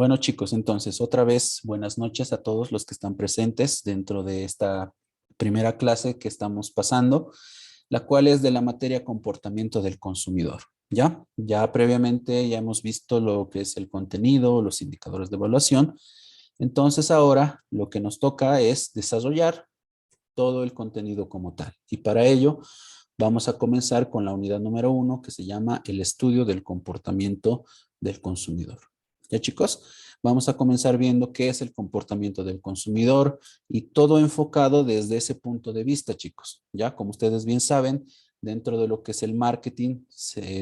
Bueno, chicos, entonces otra vez buenas noches a todos los que están presentes dentro de esta primera clase que estamos pasando, la cual es de la materia comportamiento del consumidor. Ya previamente ya hemos visto lo que es el contenido, los indicadores de evaluación. Entonces ahora lo que nos toca es desarrollar todo el contenido como tal. Y para ello vamos a comenzar con la unidad número 1 que se llama el estudio del comportamiento del consumidor. ¿Ya, chicos? Vamos a comenzar viendo qué es el comportamiento del consumidor y todo enfocado desde ese punto de vista, chicos. Ya, como ustedes bien saben, dentro de lo que es el marketing,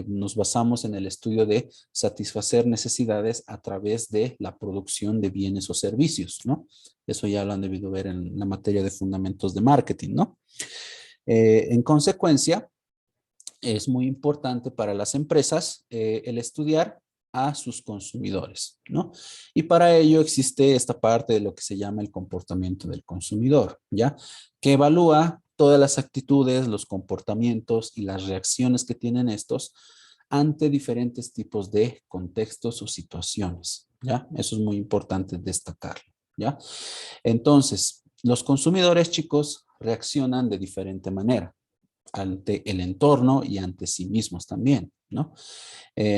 nos basamos en el estudio de satisfacer necesidades a través de la producción de bienes o servicios, ¿no? Eso ya lo han debido ver en la materia de fundamentos de marketing, ¿no? En consecuencia, es muy importante para las empresas el estudiar a sus consumidores, ¿no? Y para ello existe esta parte de lo que se llama el comportamiento del consumidor, ¿ya? Que evalúa todas las actitudes, los comportamientos y las reacciones que tienen estos ante diferentes tipos de contextos o situaciones, ¿ya? Eso es muy importante destacarlo, ¿ya? Entonces, los consumidores, chicos, reaccionan de diferente manera ante el entorno y ante sí mismos también, ¿no?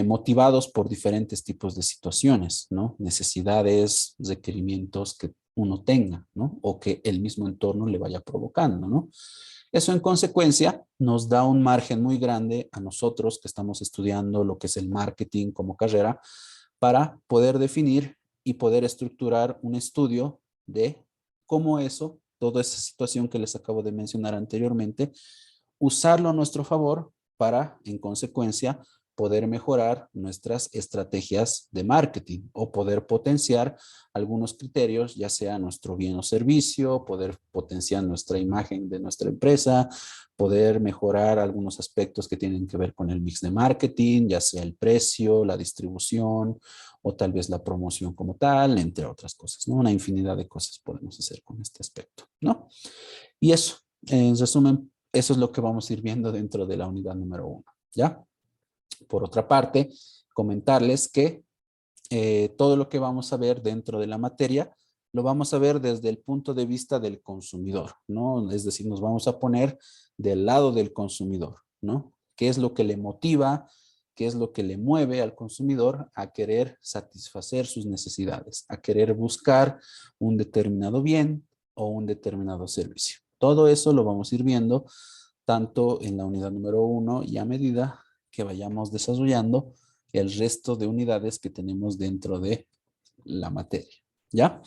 Motivados por diferentes tipos de situaciones, ¿no? Necesidades, requerimientos que uno tenga, ¿no? O que el mismo entorno le vaya provocando, ¿no? Eso en consecuencia nos da un margen muy grande a nosotros que estamos estudiando lo que es el marketing como carrera para poder definir y poder estructurar un estudio de cómo eso, toda esa situación que les acabo de mencionar anteriormente, usarlo a nuestro favor para, en consecuencia, poder mejorar nuestras estrategias de marketing o poder potenciar algunos criterios, ya sea nuestro bien o servicio, poder potenciar nuestra imagen de nuestra empresa, poder mejorar algunos aspectos que tienen que ver con el mix de marketing, ya sea el precio, la distribución o tal vez la promoción como tal, entre otras cosas, ¿no? Una infinidad de cosas podemos hacer con este aspecto, ¿no? Y eso, en resumen, eso es lo que vamos a ir viendo dentro de la unidad número 1, ¿ya? Por otra parte, comentarles que todo lo que vamos a ver dentro de la materia lo vamos a ver desde el punto de vista del consumidor, ¿no? Es decir, nos vamos a poner del lado del consumidor, ¿no? ¿Qué es lo que le motiva? ¿Qué es lo que le mueve al consumidor a querer satisfacer sus necesidades, a querer buscar un determinado bien o un determinado servicio? Todo eso lo vamos a ir viendo tanto en la unidad número 1 y a medida que vayamos desarrollando el resto de unidades que tenemos dentro de la materia. ¿Ya?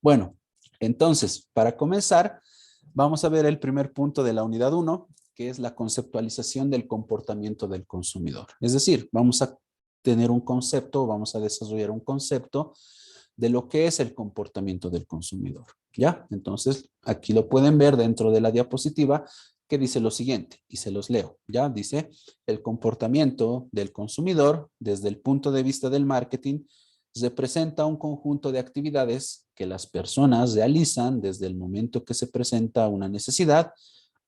Bueno, entonces, para comenzar, vamos a ver el primer punto de la unidad 1, que es la conceptualización del comportamiento del consumidor. Es decir, vamos a tener un concepto, vamos a desarrollar un concepto de lo que es el comportamiento del consumidor. ¿Ya? Entonces, aquí lo pueden ver dentro de la diapositiva que dice lo siguiente, y se los leo. ¿Ya? Dice, el comportamiento del consumidor desde el punto de vista del marketing representa un conjunto de actividades que las personas realizan desde el momento que se presenta una necesidad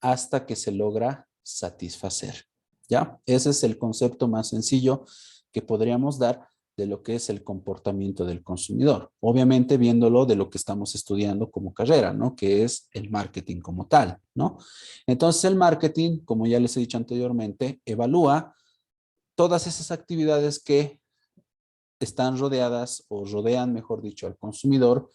hasta que se logra satisfacer. ¿Ya? Ese es el concepto más sencillo que podríamos dar de lo que es el comportamiento del consumidor. Obviamente viéndolo de lo que estamos estudiando como carrera, ¿no? Que es el marketing como tal, ¿no? Entonces el marketing, como ya les he dicho anteriormente, evalúa todas esas actividades que están rodeadas o rodean, mejor dicho, al consumidor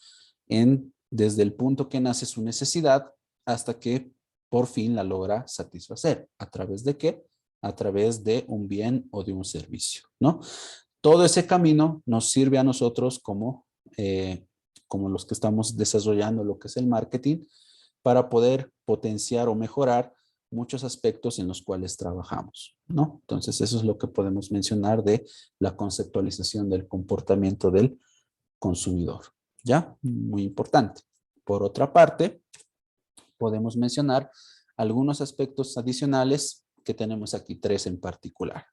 desde el punto que nace su necesidad hasta que por fin la logra satisfacer. ¿A través de qué? A través de un bien o de un servicio, ¿no? Todo ese camino nos sirve a nosotros como los que estamos desarrollando lo que es el marketing para poder potenciar o mejorar muchos aspectos en los cuales trabajamos, ¿no? Entonces, eso es lo que podemos mencionar de la conceptualización del comportamiento del consumidor, ¿ya? Muy importante. Por otra parte, podemos mencionar algunos aspectos adicionales que tenemos aquí, tres en particular.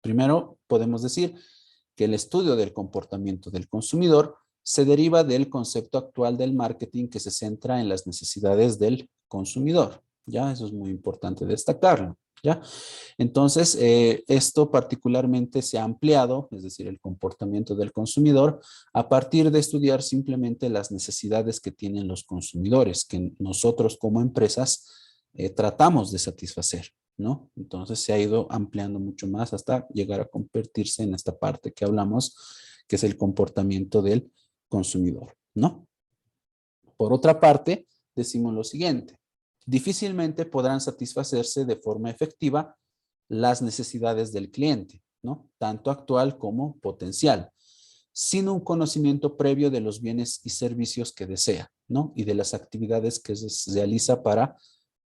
Primero, podemos decir que el estudio del comportamiento del consumidor se deriva del concepto actual del marketing que se centra en las necesidades del consumidor. Ya, eso es muy importante destacarlo. ¿ya? Entonces, esto particularmente se ha ampliado, es decir, el comportamiento del consumidor, a partir de estudiar simplemente las necesidades que tienen los consumidores, que nosotros como empresas tratamos de satisfacer, ¿no? Entonces se ha ido ampliando mucho más hasta llegar a convertirse en esta parte que hablamos, que es el comportamiento del consumidor, ¿no? Por otra parte, decimos lo siguiente: difícilmente podrán satisfacerse de forma efectiva las necesidades del cliente, ¿no? Tanto actual como potencial, sin un conocimiento previo de los bienes y servicios que desea, ¿no? Y de las actividades que se realiza para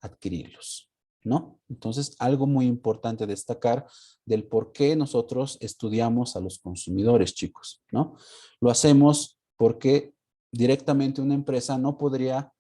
adquirirlos, ¿no? Entonces, algo muy importante destacar del por qué nosotros estudiamos a los consumidores, chicos, ¿no? Lo hacemos porque directamente una empresa no podría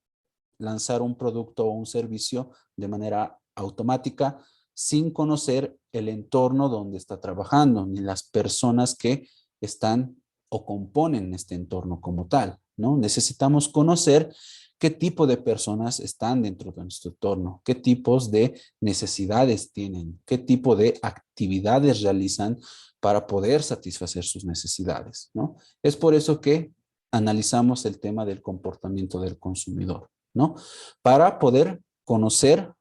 lanzar un producto o un servicio de manera automática sin conocer el entorno donde está trabajando, ni las personas que están o componen este entorno como tal, ¿no? Necesitamos conocer qué tipo de personas están dentro de nuestro entorno, qué tipos de necesidades tienen, qué tipo de actividades realizan para poder satisfacer sus necesidades, ¿no? Es por eso que analizamos el tema del comportamiento del consumidor, ¿no? Para poder conocer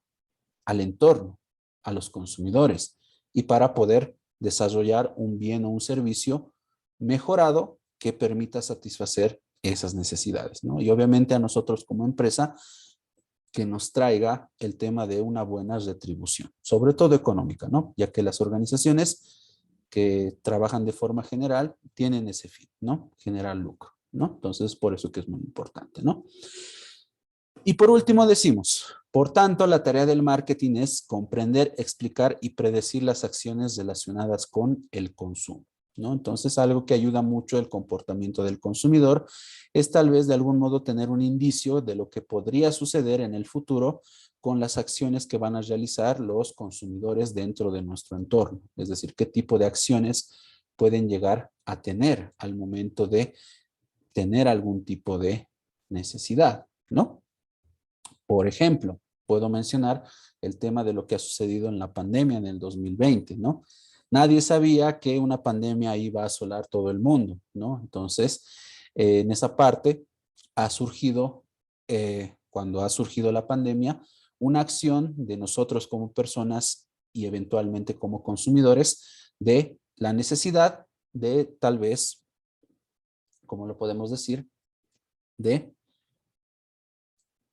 al entorno, a los consumidores y para poder desarrollar un bien o un servicio mejorado que permita satisfacer esas necesidades, ¿no? Y obviamente a nosotros como empresa que nos traiga el tema de una buena retribución, sobre todo económica, ¿no? Ya que las organizaciones que trabajan de forma general tienen ese fin, ¿no? Generar lucro, ¿no? Entonces, por eso que es muy importante, ¿no? Y por último decimos, por tanto, la tarea del marketing es comprender, explicar y predecir las acciones relacionadas con el consumo, ¿no? Entonces, algo que ayuda mucho el comportamiento del consumidor es tal vez de algún modo tener un indicio de lo que podría suceder en el futuro con las acciones que van a realizar los consumidores dentro de nuestro entorno. Es decir, qué tipo de acciones pueden llegar a tener al momento de tener algún tipo de necesidad, ¿no? Por ejemplo, puedo mencionar el tema de lo que ha sucedido en la pandemia en el 2020, ¿no? Nadie sabía que una pandemia iba a asolar todo el mundo, ¿no? Entonces, en esa parte ha surgido, cuando ha surgido la pandemia, una acción de nosotros como personas y eventualmente como consumidores de la necesidad de tal vez, ¿cómo lo podemos decir? De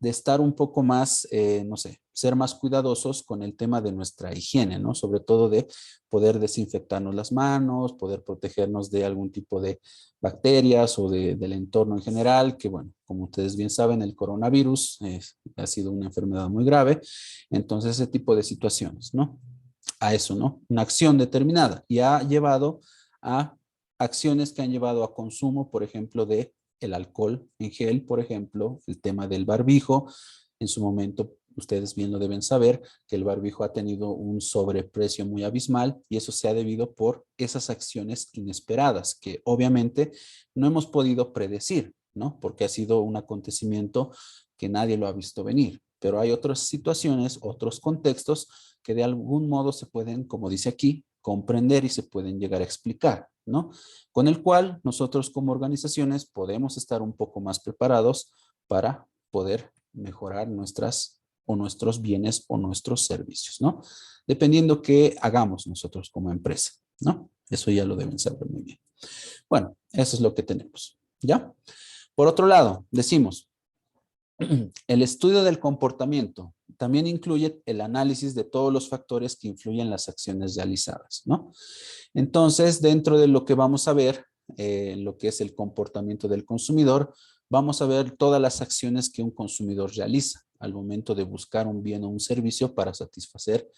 estar un poco más, no sé, ser más cuidadosos con el tema de nuestra higiene, ¿no? Sobre todo de poder desinfectarnos las manos, poder protegernos de algún tipo de bacterias o del entorno en general, que bueno, como ustedes bien saben, el coronavirus ha sido una enfermedad muy grave. Entonces, ese tipo de situaciones, ¿no? A eso, ¿no? Una acción determinada y ha llevado a acciones que han llevado a consumo, por ejemplo, de el alcohol en gel, por ejemplo, el tema del barbijo. En su momento, ustedes bien lo deben saber, que el barbijo ha tenido un sobreprecio muy abismal y eso se ha debido por esas acciones inesperadas que obviamente no hemos podido predecir, ¿no? Porque ha sido un acontecimiento que nadie lo ha visto venir. Pero hay otras situaciones, otros contextos que de algún modo se pueden, como dice aquí, comprender y se pueden llegar a explicar, ¿no? Con el cual nosotros como organizaciones podemos estar un poco más preparados para poder mejorar nuestras o nuestros bienes o nuestros servicios, ¿no? Dependiendo qué hagamos nosotros como empresa, ¿no? Eso ya lo deben saber muy bien. Bueno, eso es lo que tenemos, ¿ya? Por otro lado, decimos, el estudio del comportamiento también incluye el análisis de todos los factores que influyen en las acciones realizadas, ¿no? Entonces, dentro de lo que vamos a ver, lo que es el comportamiento del consumidor, vamos a ver todas las acciones que un consumidor realiza al momento de buscar un bien o un servicio para satisfacer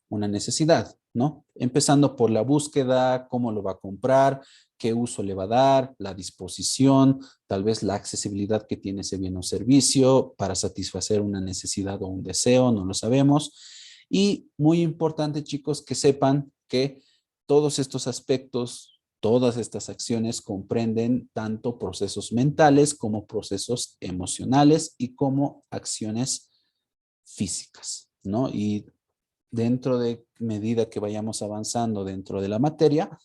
una necesidad, ¿no? Empezando por la búsqueda, cómo lo va a comprar, qué uso le va a dar, la disposición, tal vez la accesibilidad que tiene ese bien o servicio para satisfacer una necesidad o un deseo, no lo sabemos. Y muy importante, chicos, que sepan que todos estos aspectos, todas estas acciones comprenden tanto procesos mentales como procesos emocionales y como acciones físicas, ¿no? Y dentro de medida que vayamos avanzando dentro de la materia,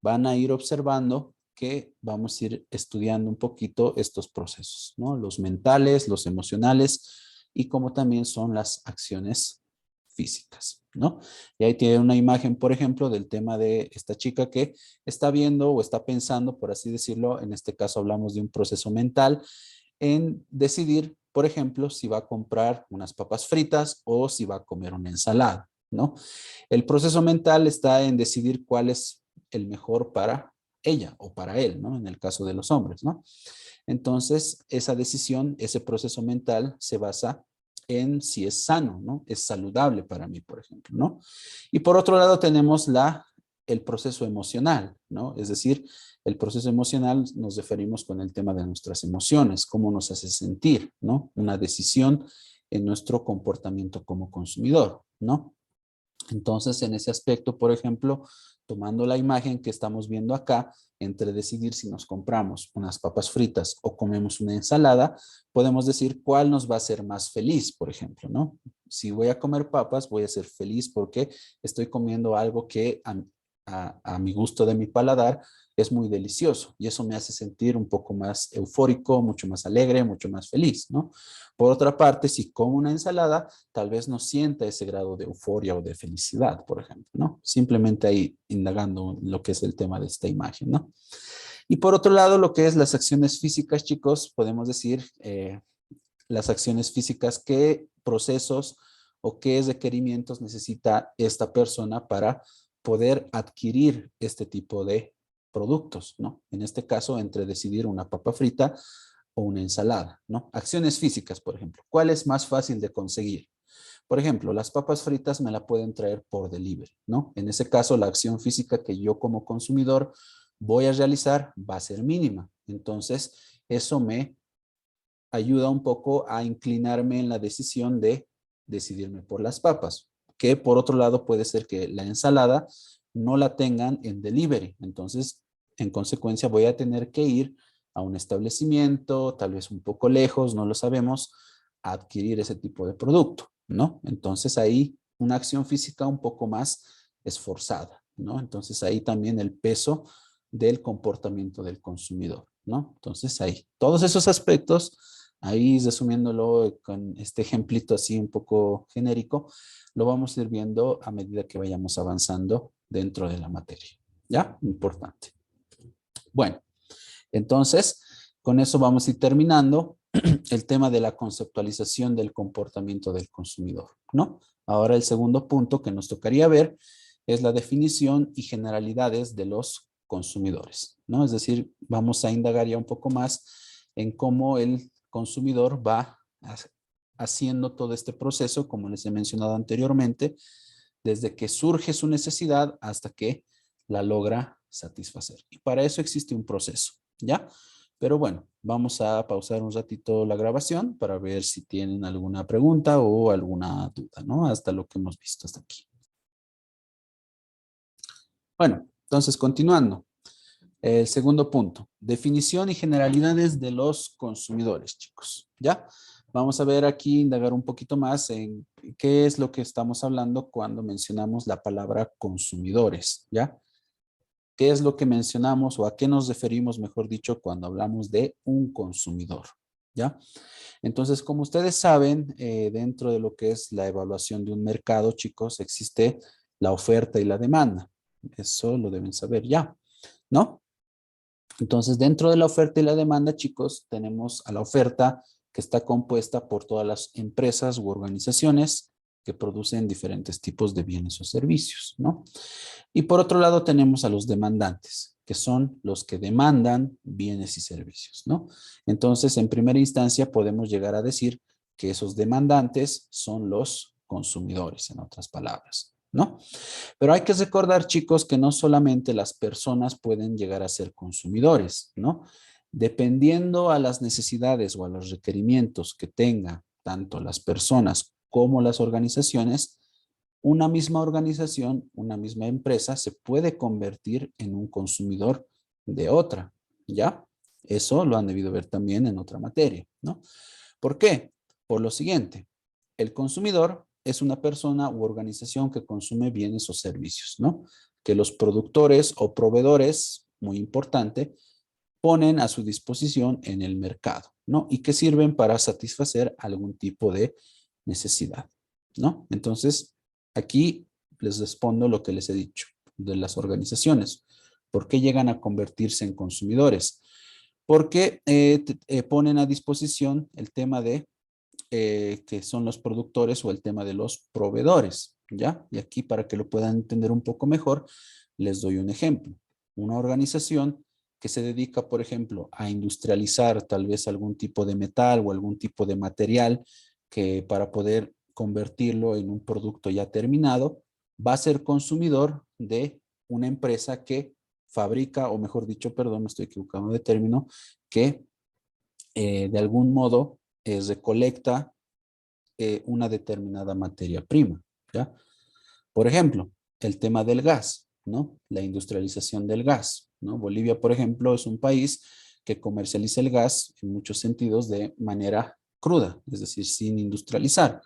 van a ir observando que vamos a ir estudiando un poquito estos procesos, ¿no? Los mentales, los emocionales y como también son las acciones físicas, ¿no? Y ahí tiene una imagen, por ejemplo, del tema de esta chica que está viendo o está pensando, por así decirlo, en este caso hablamos de un proceso mental, en decidir, por ejemplo, si va a comprar unas papas fritas o si va a comer una ensalada, ¿no? El proceso mental está en decidir cuál es el mejor para ella o para él, ¿no? En el caso de los hombres, ¿no? Entonces, esa decisión, ese proceso mental se basa en si es sano, ¿no? Es saludable para mí, por ejemplo, ¿no? Y por otro lado tenemos el proceso emocional, ¿no? Es decir, el proceso emocional nos referimos con el tema de nuestras emociones, cómo nos hace sentir, ¿no? Una decisión en nuestro comportamiento como consumidor, ¿no? Entonces, en ese aspecto, por ejemplo, tomando la imagen que estamos viendo acá, entre decidir si nos compramos unas papas fritas o comemos una ensalada, podemos decir cuál nos va a hacer más feliz, por ejemplo, ¿no? Si voy a comer papas, voy a ser feliz porque estoy comiendo algo que a mi gusto de mi paladar es muy delicioso y eso me hace sentir un poco más eufórico, mucho más alegre, mucho más feliz, ¿no? Por otra parte, si como una ensalada, tal vez no sienta ese grado de euforia o de felicidad, por ejemplo, ¿no? Simplemente ahí indagando lo que es el tema de esta imagen, ¿no? Y por otro lado, lo que es las acciones físicas, chicos, podemos decir las acciones físicas, qué procesos o qué requerimientos necesita esta persona para poder adquirir este tipo de productos, ¿no? En este caso, entre decidir una papa frita o una ensalada, ¿no? Acciones físicas, por ejemplo. ¿Cuál es más fácil de conseguir? Por ejemplo, las papas fritas me la pueden traer por delivery, ¿no? En ese caso, la acción física que yo como consumidor voy a realizar va a ser mínima. Entonces, eso me ayuda un poco a inclinarme en la decisión de decidirme por las papas, que por otro lado puede ser que la ensalada no la tengan en delivery. Entonces, en consecuencia, voy a tener que ir a un establecimiento, tal vez un poco lejos, no lo sabemos, a adquirir ese tipo de producto, ¿no? Entonces ahí una acción física un poco más esforzada, ¿no? Entonces ahí también el peso del comportamiento del consumidor, ¿no? Entonces ahí, todos esos aspectos, ahí resumiéndolo con este ejemplito así un poco genérico, lo vamos a ir viendo a medida que vayamos avanzando dentro de la materia, ¿ya? Importante. Bueno, entonces, con eso vamos a ir terminando el tema de la conceptualización del comportamiento del consumidor, ¿no? Ahora el segundo punto que nos tocaría ver es la definición y generalidades de los consumidores, ¿no? Es decir, vamos a indagar ya un poco más en cómo el consumidor va haciendo todo este proceso, como les he mencionado anteriormente, desde que surge su necesidad hasta que la logra satisfacer. Y para eso existe un proceso, ¿ya? Pero bueno, vamos a pausar un ratito la grabación para ver si tienen alguna pregunta o alguna duda, ¿no? Hasta lo que hemos visto hasta aquí. Bueno, entonces continuando. El segundo punto, definición y generalidades de los consumidores, chicos. ¿Ya? Vamos a ver aquí, indagar un poquito más en qué es lo que estamos hablando cuando mencionamos la palabra consumidores, ¿ya? ¿Qué es lo que mencionamos o a qué nos referimos, mejor dicho, cuando hablamos de un consumidor? ¿Ya? Entonces, como ustedes saben, dentro de lo que es la evaluación de un mercado, chicos, existe la oferta y la demanda. Eso lo deben saber ya, ¿no? Entonces, dentro de la oferta y la demanda, chicos, tenemos a la oferta que está compuesta por todas las empresas u organizaciones que producen diferentes tipos de bienes o servicios, ¿no? Y por otro lado tenemos a los demandantes, que son los que demandan bienes y servicios, ¿no? Entonces, en primera instancia podemos llegar a decir que esos demandantes son los consumidores, en otras palabras, ¿no? Pero hay que recordar, chicos, que no solamente las personas pueden llegar a ser consumidores, ¿no? Dependiendo a las necesidades o a los requerimientos que tengan tanto las personas como las organizaciones, una misma organización, una misma empresa se puede convertir en un consumidor de otra, ¿ya? Eso lo han debido ver también en otra materia, ¿no? ¿Por qué? Por lo siguiente, el consumidor es una persona u organización que consume bienes o servicios, ¿no? Que los productores o proveedores, muy importante, ponen a su disposición en el mercado, ¿no? Y que sirven para satisfacer algún tipo de necesidad, ¿no? Entonces, aquí les respondo lo que les he dicho de las organizaciones. ¿Por qué llegan a convertirse en consumidores? Porque ponen a disposición el tema de que son los productores o el tema de los proveedores, ¿ya? Y aquí para que lo puedan entender un poco mejor, les doy un ejemplo. Una organización que se dedica, por ejemplo, a industrializar tal vez algún tipo de metal o algún tipo de material que para poder convertirlo en un producto ya terminado, va a ser consumidor de una empresa que fabrica, o mejor dicho, perdón, me estoy equivocando de término, que de algún modo recolecta una determinada materia prima, ¿ya? Por ejemplo, el tema del gas, ¿no? La industrialización del gas, ¿no? Bolivia, por ejemplo, es un país que comercializa el gas en muchos sentidos de manera cruda, es decir, sin industrializar.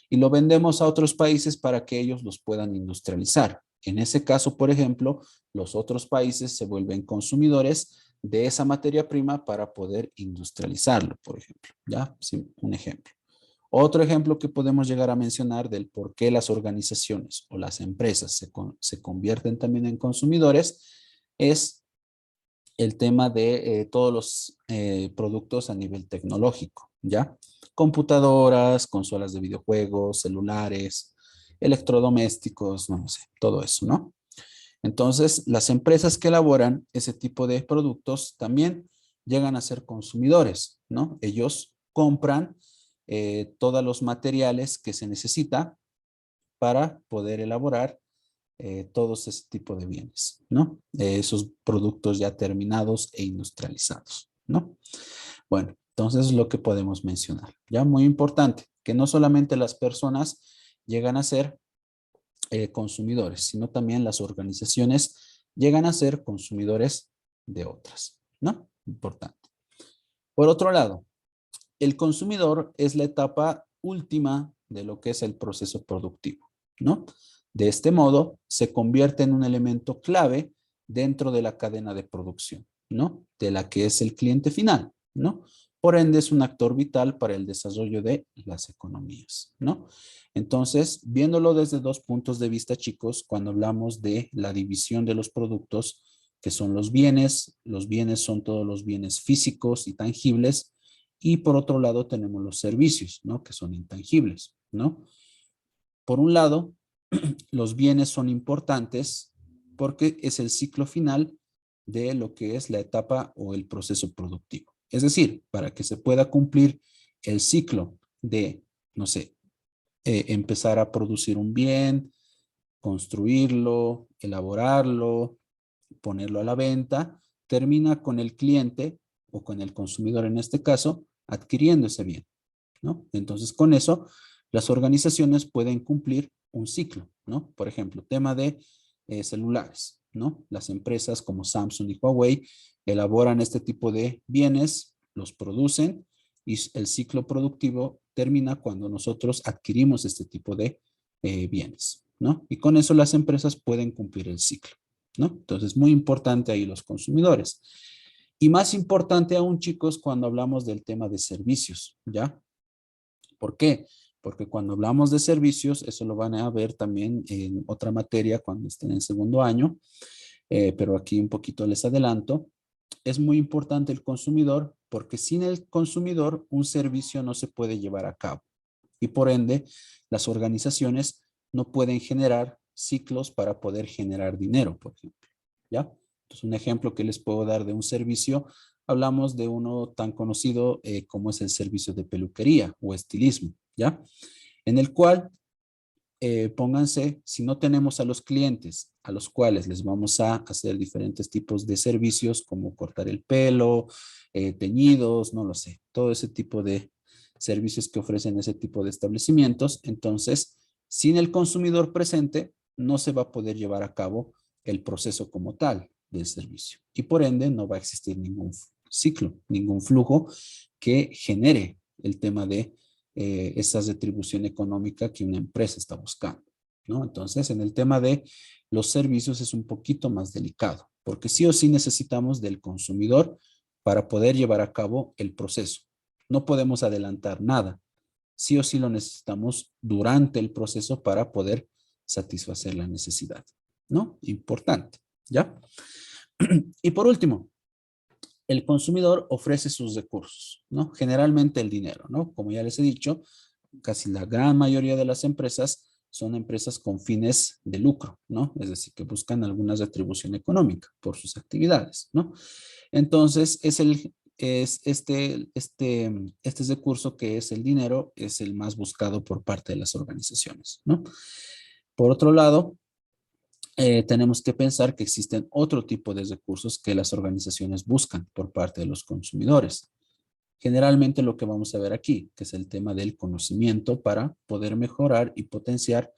Y lo vendemos a otros países para que ellos los puedan industrializar. En ese caso, por ejemplo, los otros países se vuelven consumidores de esa materia prima para poder industrializarlo, por ejemplo, ¿ya? Sí, un ejemplo. Otro ejemplo que podemos llegar a mencionar del por qué las organizaciones o las empresas se convierten también en consumidores es el tema de todos los productos a nivel tecnológico, ¿ya? Computadoras, consolas de videojuegos, celulares, electrodomésticos, no sé, todo eso, ¿no? Entonces, las empresas que elaboran ese tipo de productos también llegan a ser consumidores, ¿no? Ellos compran todos los materiales que se necesita para poder elaborar todos ese tipo de bienes, ¿no? Esos productos ya terminados e industrializados, ¿no? Bueno, entonces es lo que podemos mencionar. Ya muy importante, que no solamente las personas llegan a ser consumidores, sino también las organizaciones llegan a ser consumidores de otras, ¿no? Importante. Por otro lado, el consumidor es la etapa última de lo que es el proceso productivo, ¿no? De este modo, se convierte en un elemento clave dentro de la cadena de producción, ¿no? De la que es el cliente final, ¿no? Por ende, es un actor vital para el desarrollo de las economías, ¿no? Entonces, viéndolo desde dos puntos de vista, chicos, cuando hablamos de la división de los productos, que son los bienes son todos los bienes físicos y tangibles, y por otro lado tenemos los servicios, ¿no? Que son intangibles, ¿no? Por un lado, los bienes son importantes porque es el ciclo final de lo que es la etapa o el proceso productivo. Es decir, para que se pueda cumplir el ciclo de, no sé, empezar a producir un bien, construirlo, elaborarlo, ponerlo a la venta, termina con el cliente o con el consumidor en este caso adquiriendo ese bien, ¿no? Entonces, con eso, las organizaciones pueden cumplir un ciclo, ¿no? Por ejemplo, tema de celulares, ¿no? Las empresas como Samsung y Huawei elaboran este tipo de bienes, los producen y el ciclo productivo termina cuando nosotros adquirimos este tipo de bienes, ¿no? Y con eso las empresas pueden cumplir el ciclo, ¿no? Entonces, muy importante ahí los consumidores. Y más importante aún, chicos, cuando hablamos del tema de servicios, ¿ya? ¿Por qué? Porque cuando hablamos de servicios, eso lo van a ver también en otra materia cuando estén en segundo año, pero aquí un poquito les adelanto. Es muy importante el consumidor porque sin el consumidor un servicio no se puede llevar a cabo y por ende las organizaciones no pueden generar ciclos para poder generar dinero, por ejemplo, ¿ya? Entonces, un ejemplo que les puedo dar de un servicio, hablamos de uno tan conocido como es el servicio de peluquería o estilismo, ¿ya? En el cual, pónganse, si no tenemos a los clientes a los cuales les vamos a hacer diferentes tipos de servicios como cortar el pelo, teñidos, no lo sé, todo ese tipo de servicios que ofrecen ese tipo de establecimientos, entonces, sin el consumidor presente, no se va a poder llevar a cabo el proceso como tal del servicio y por ende no va a existir ningún ciclo, ningún flujo que genere el tema de esa retribución económica que una empresa está buscando, ¿no? Entonces, en el tema de los servicios es un poquito más delicado, porque sí o sí necesitamos del consumidor para poder llevar a cabo el proceso. No podemos adelantar nada. Sí o sí lo necesitamos durante el proceso para poder satisfacer la necesidad, ¿no? Importante, ¿ya? Y por último, el consumidor ofrece sus recursos, ¿no? Generalmente el dinero, ¿no? Como ya les he dicho, casi la gran mayoría de las empresas son empresas con fines de lucro, ¿no? Es decir, que buscan alguna retribución económica por sus actividades, ¿no? Entonces, este recurso que es el dinero, es el más buscado por parte de las organizaciones, ¿no? Por otro lado, tenemos que pensar que existen otro tipo de recursos que las organizaciones buscan por parte de los consumidores. Generalmente lo que vamos a ver aquí, que es el tema del conocimiento para poder mejorar y potenciar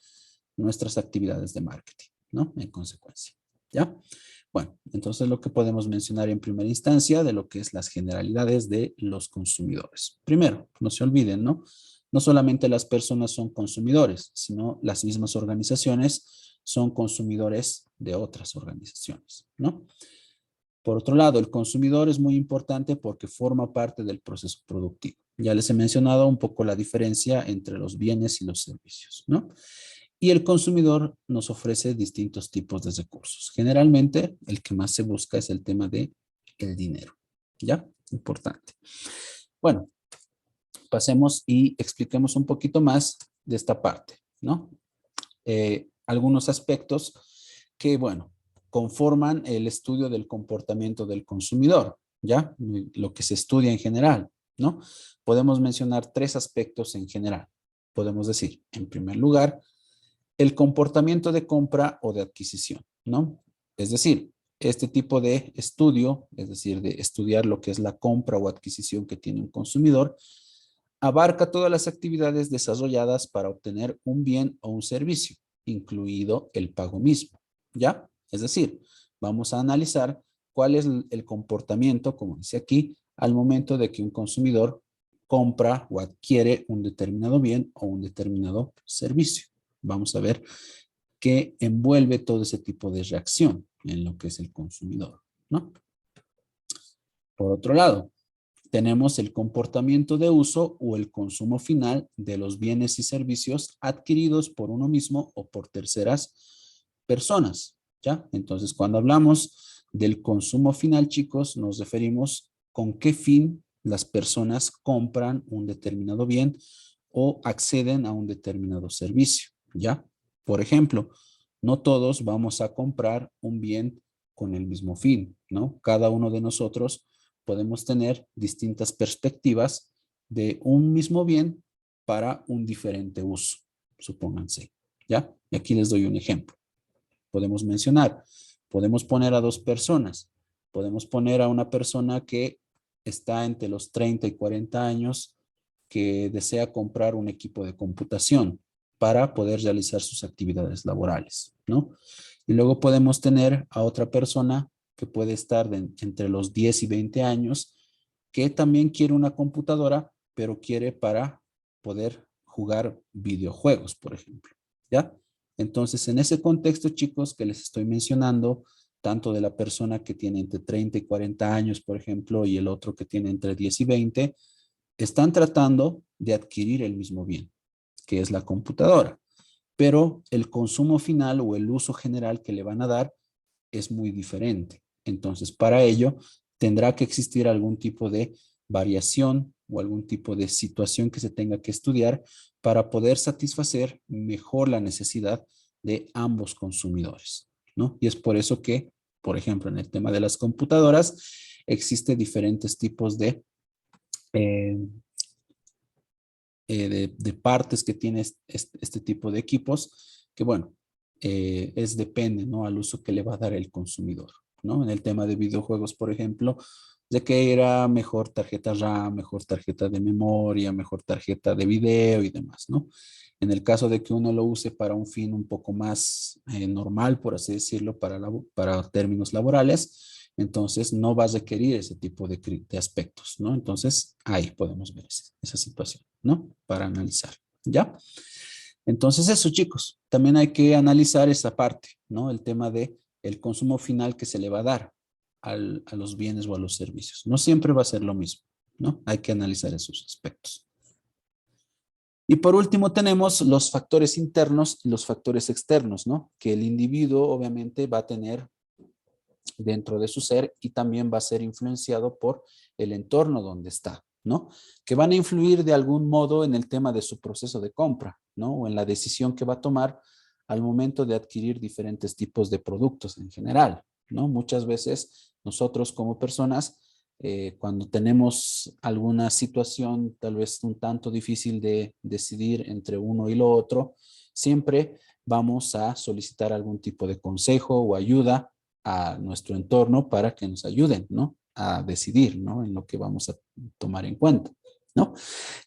nuestras actividades de marketing, ¿no? En consecuencia, ¿ya? Bueno, entonces lo que podemos mencionar en primera instancia de lo que es las generalidades de los consumidores. Primero, no se olviden, ¿no? No solamente las personas son consumidores, sino las mismas organizaciones son consumidores de otras organizaciones, ¿no? Por otro lado, el consumidor es muy importante porque forma parte del proceso productivo. Ya les he mencionado un poco la diferencia entre los bienes y los servicios, ¿no? Y el consumidor nos ofrece distintos tipos de recursos. Generalmente, el que más se busca es el tema de el dinero, ¿ya? Importante. Bueno, pasemos y expliquemos un poquito más de esta parte, ¿no? Algunos aspectos que, bueno, conforman el estudio del comportamiento del consumidor, ¿ya? Lo que se estudia en general, ¿no? Podemos mencionar tres aspectos en general. Podemos decir, en primer lugar, el comportamiento de compra o de adquisición, ¿no? Es decir, este tipo de estudio, es decir, de estudiar lo que es la compra o adquisición que tiene un consumidor, abarca todas las actividades desarrolladas para obtener un bien o un servicio, incluido el pago mismo, ¿ya? Es decir, vamos a analizar cuál es el comportamiento, como dice aquí, al momento de que un consumidor compra o adquiere un determinado bien o un determinado servicio. Vamos a ver qué envuelve todo ese tipo de reacción en lo que es el consumidor, ¿no? Por otro lado, tenemos el comportamiento de uso o el consumo final de los bienes y servicios adquiridos por uno mismo o por terceras personas, ¿ya? Entonces, cuando hablamos del consumo final, chicos, nos referimos con qué fin las personas compran un determinado bien o acceden a un determinado servicio, ¿ya? Por ejemplo, no todos vamos a comprar un bien con el mismo fin, ¿no? Cada uno de nosotros podemos tener distintas perspectivas de un mismo bien para un diferente uso, supónganse, ¿ya? Y aquí les doy un ejemplo. Podemos mencionar, podemos poner a dos personas, podemos poner a una persona que está entre los 30 y 40 años que desea comprar un equipo de computación para poder realizar sus actividades laborales, ¿no? Y luego podemos tener a otra persona que puede estar entre los 10 y 20 años que también quiere una computadora, pero quiere para poder jugar videojuegos, por ejemplo, ¿ya? Entonces, en ese contexto, chicos, que les estoy mencionando, tanto de la persona que tiene entre 30 y 40 años, por ejemplo, y el otro que tiene entre 10 y 20, están tratando de adquirir el mismo bien, que es la computadora, pero el consumo final o el uso general que le van a dar es muy diferente. Entonces, para ello, tendrá que existir algún tipo de variación o algún tipo de situación que se tenga que estudiar para poder satisfacer mejor la necesidad de ambos consumidores, ¿no? Y es por eso que, por ejemplo, en el tema de las computadoras, existe diferentes tipos eh, de partes que tiene este tipo de equipos, que bueno, depende, ¿no? Al uso que le va a dar el consumidor, ¿no? En el tema de videojuegos, por ejemplo, de que era mejor tarjeta RAM, mejor tarjeta de memoria, mejor tarjeta de video y demás, ¿no? En el caso de que uno lo use para un fin un poco más normal, por así decirlo, para términos laborales, Entonces, no va a requerir ese tipo de aspectos, ¿no? Entonces, ahí podemos ver esa situación, ¿no? Para analizar, ¿ya? Entonces, eso, chicos, también hay que analizar esa parte, ¿no? El tema de el consumo final que se le va a dar a los bienes o a los servicios. No siempre va a ser lo mismo, ¿no? Hay que analizar esos aspectos. Y por último tenemos los factores internos y los factores externos, ¿no? Que el individuo obviamente va a tener dentro de su ser y también va a ser influenciado por el entorno donde está, ¿no? Que van a influir de algún modo en el tema de su proceso de compra, ¿no? O en la decisión que va a tomar al momento de adquirir diferentes tipos de productos en general, ¿no? Muchas veces nosotros como personas, cuando tenemos alguna situación tal vez un tanto difícil de decidir entre uno y lo otro, siempre vamos a solicitar algún tipo de consejo o ayuda a nuestro entorno para que nos ayuden, ¿no? A decidir, ¿no? En lo que vamos a tomar en cuenta, ¿no?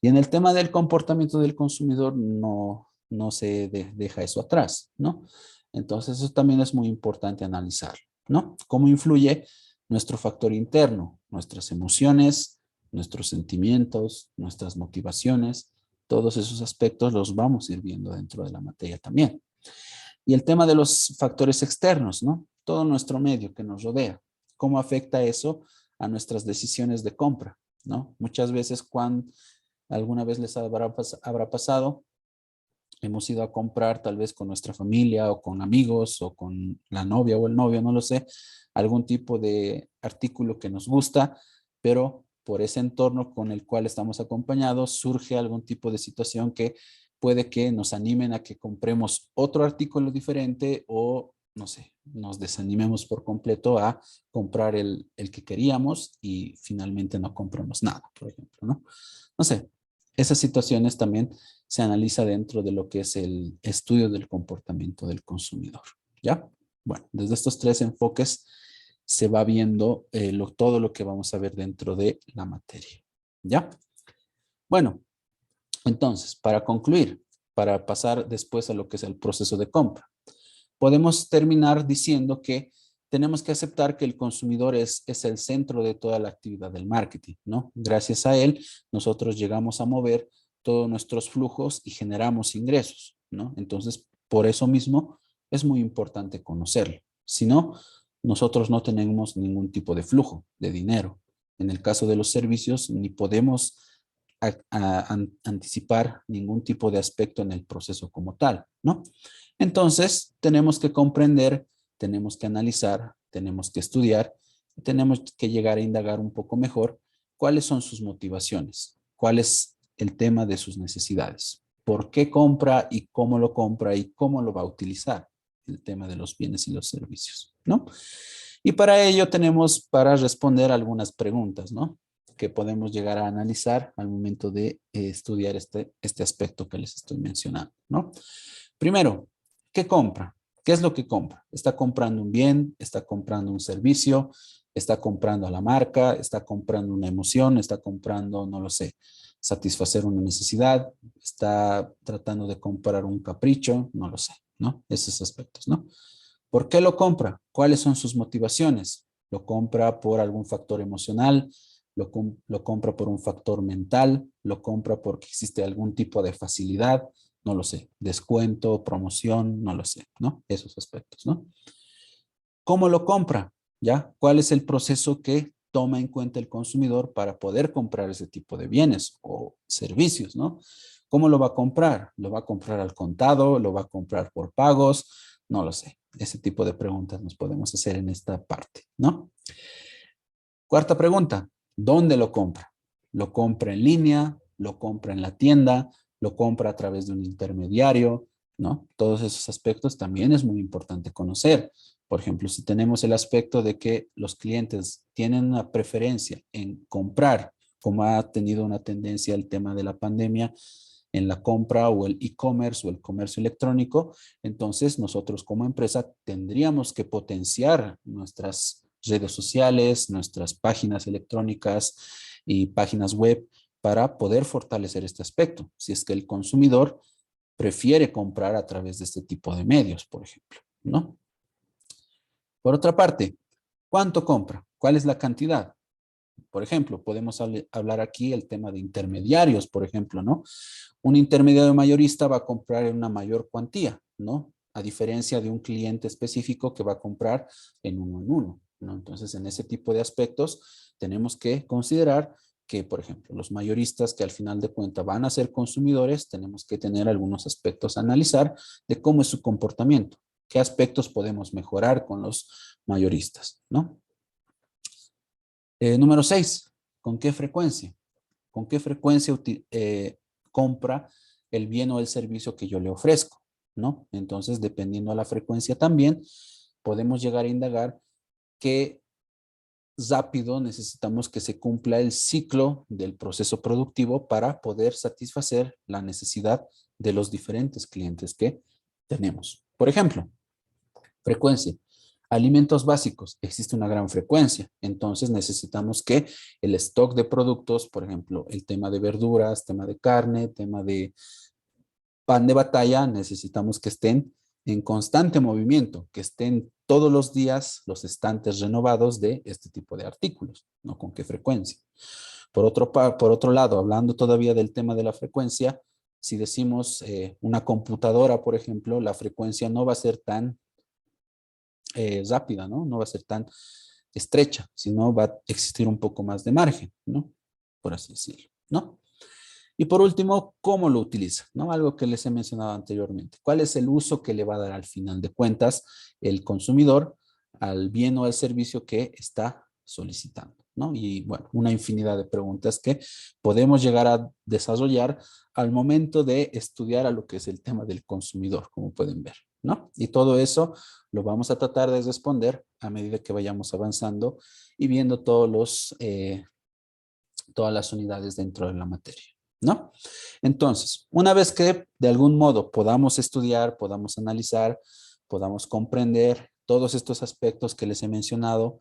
Y en el tema del comportamiento del consumidor no se deja eso atrás, ¿no? Entonces eso también es muy importante analizar, ¿no? Cómo influye nuestro factor interno, nuestras emociones, nuestros sentimientos, nuestras motivaciones, todos esos aspectos los vamos a ir viendo dentro de la materia también. Y el tema de los factores externos, ¿no? Todo nuestro medio que nos rodea. ¿Cómo afecta eso a nuestras decisiones de compra, ¿no? Muchas veces cuando alguna vez les habrá pasado, hemos ido a comprar tal vez con nuestra familia o con amigos o con la novia o el novio, no lo sé, algún tipo de artículo que nos gusta, pero por ese entorno con el cual estamos acompañados surge algún tipo de situación que puede que nos animen a que compremos otro artículo diferente o, no sé, nos desanimemos por completo a comprar el que queríamos y finalmente no compramos nada, por ejemplo, ¿no? No sé, esas situaciones también se analiza dentro de lo que es el estudio del comportamiento del consumidor, ¿ya? Bueno, desde estos tres enfoques se va viendo todo lo que vamos a ver dentro de la materia, ¿ya? Bueno, entonces, para concluir, para pasar después a lo que es el proceso de compra, podemos terminar diciendo que tenemos que aceptar que el consumidor es el centro de toda la actividad del marketing, ¿no? Gracias a él, nosotros llegamos a mover todos nuestros flujos y generamos ingresos, ¿no? Entonces, por eso mismo es muy importante conocerlo. Si no, nosotros no tenemos ningún tipo de flujo de dinero. En el caso de los servicios, ni podemos anticipar ningún tipo de aspecto en el proceso como tal, ¿no? Entonces, tenemos que comprender, tenemos que analizar, tenemos que estudiar, tenemos que llegar a indagar un poco mejor cuáles son sus motivaciones, cuál es el tema de sus necesidades, por qué compra y cómo lo va a utilizar, el tema de los bienes y los servicios, ¿no? Y para ello tenemos para responder algunas preguntas, ¿no? Que podemos llegar a analizar al momento de estudiar este aspecto que les estoy mencionando, ¿no? Primero, ¿qué compra? ¿Qué es lo que compra? ¿Está comprando un bien? ¿Está comprando un servicio? ¿Está comprando a la marca? ¿Está comprando una emoción? ¿Está comprando, no lo sé, satisfacer una necesidad? ¿Está tratando de comprar un capricho? No lo sé, ¿no? Esos aspectos, ¿no? ¿Por qué lo compra? ¿Cuáles son sus motivaciones? ¿Lo compra por algún factor emocional? ¿Lo compra por un factor mental? ¿Lo compra porque existe algún tipo de facilidad? No lo sé, descuento, promoción, no lo sé, ¿no? Esos aspectos, ¿no? ¿Cómo lo compra? ¿Ya? ¿Cuál es el proceso que toma en cuenta el consumidor para poder comprar ese tipo de bienes o servicios, ¿no? ¿Cómo lo va a comprar? ¿Lo va a comprar al contado? ¿Lo va a comprar por pagos? No lo sé. Ese tipo de preguntas nos podemos hacer en esta parte, ¿no? Cuarta pregunta, ¿dónde lo compra? ¿Lo compra en línea? ¿Lo compra en la tienda? ¿Lo compra a través de un intermediario? ¿No? Todos esos aspectos también es muy importante conocer. Por ejemplo, si tenemos el aspecto de que los clientes tienen una preferencia en comprar, como ha tenido una tendencia el tema de la pandemia, en la compra o el e-commerce o el comercio electrónico, entonces nosotros como empresa tendríamos que potenciar nuestras redes sociales, nuestras páginas electrónicas y páginas web para poder fortalecer este aspecto. Si es que el consumidor prefiere comprar a través de este tipo de medios, por ejemplo, ¿no? Por otra parte, ¿Cuánto compra? ¿Cuál es la cantidad? Por ejemplo, podemos hablar aquí el tema de intermediarios, por ejemplo, ¿no? Un intermediario mayorista va a comprar en una mayor cuantía, ¿no? A diferencia de un cliente específico que va a comprar en uno, ¿no? Entonces, en ese tipo de aspectos, tenemos que considerar que, por ejemplo, los mayoristas que al final de cuentas van a ser consumidores, tenemos que tener algunos aspectos a analizar de cómo es su comportamiento, qué aspectos podemos mejorar con los mayoristas, ¿no? Número 6, ¿con qué frecuencia? ¿Con qué frecuencia compra el bien o el servicio que yo le ofrezco? ¿No? Entonces, dependiendo de la frecuencia también, podemos llegar a indagar qué rápido necesitamos que se cumpla el ciclo del proceso productivo para poder satisfacer la necesidad de los diferentes clientes que tenemos. Por ejemplo, frecuencia. Alimentos básicos, existe una gran frecuencia, entonces necesitamos que el stock de productos, por ejemplo, el tema de verduras, tema de carne, tema de pan de batalla, necesitamos que estén en constante movimiento, que estén todos los días los estantes renovados de este tipo de artículos, ¿no? ¿Con qué frecuencia? Por otro lado, hablando todavía del tema de la frecuencia, si decimos una computadora, por ejemplo, la frecuencia no va a ser tan rápida, ¿no? No va a ser tan estrecha, sino va a existir un poco más de margen, ¿no? Por así decirlo, ¿no? Y por último, ¿cómo lo utiliza? ¿No? Algo que les he mencionado anteriormente. ¿Cuál es el uso que le va a dar al final de cuentas el consumidor al bien o al servicio que está solicitando? ¿No? Y bueno, una infinidad de preguntas que podemos llegar a desarrollar al momento de estudiar a lo que es el tema del consumidor, como pueden ver, ¿no? Y todo eso lo vamos a tratar de responder a medida que vayamos avanzando y viendo todas las unidades dentro de la materia, ¿no? Entonces, una vez que de algún modo podamos estudiar, podamos analizar, podamos comprender todos estos aspectos que les he mencionado,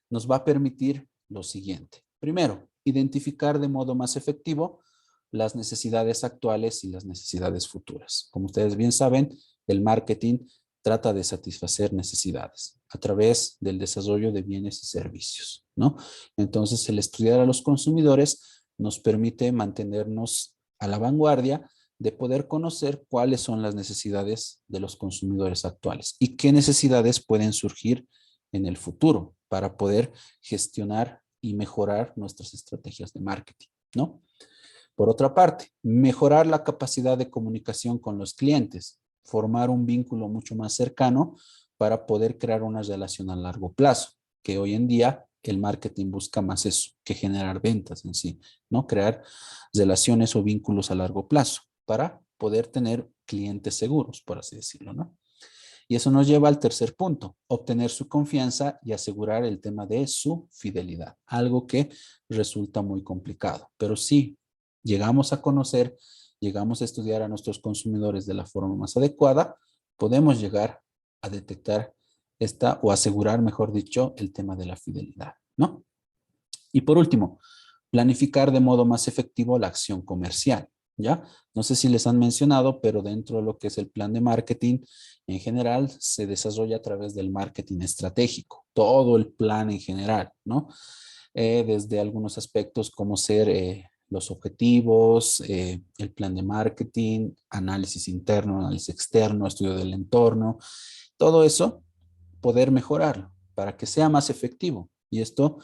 nos va a permitir lo siguiente. Primero, identificar de modo más efectivo las necesidades actuales y las necesidades futuras. Como ustedes bien saben, el marketing trata de satisfacer necesidades a través del desarrollo de bienes y servicios, ¿no? Entonces, el estudiar a los consumidores nos permite mantenernos a la vanguardia de poder conocer cuáles son las necesidades de los consumidores actuales y qué necesidades pueden surgir en el futuro para poder gestionar y mejorar nuestras estrategias de marketing, ¿no? Por otra parte, mejorar la capacidad de comunicación con los clientes, formar un vínculo mucho más cercano para poder crear una relación a largo plazo, que hoy en día el marketing busca más eso que generar ventas en sí, ¿no? Crear relaciones o vínculos a largo plazo para poder tener clientes seguros, por así decirlo, ¿no? Y eso nos lleva al tercer punto, obtener su confianza y asegurar el tema de su fidelidad, algo que resulta muy complicado, pero sí llegamos a conocer, llegamos a estudiar a nuestros consumidores de la forma más adecuada, podemos llegar a detectar esta o asegurar, mejor dicho, el tema de la fidelidad, ¿no? Y por último, planificar de modo más efectivo la acción comercial, ¿ya? No sé si les han mencionado, pero dentro de lo que es el plan de marketing, en general se desarrolla a través del marketing estratégico, todo el plan en general, ¿no? Desde algunos aspectos como ser los objetivos, el plan de marketing, análisis interno, análisis externo, estudio del entorno, todo eso, poder mejorarlo para que sea más efectivo. Y esto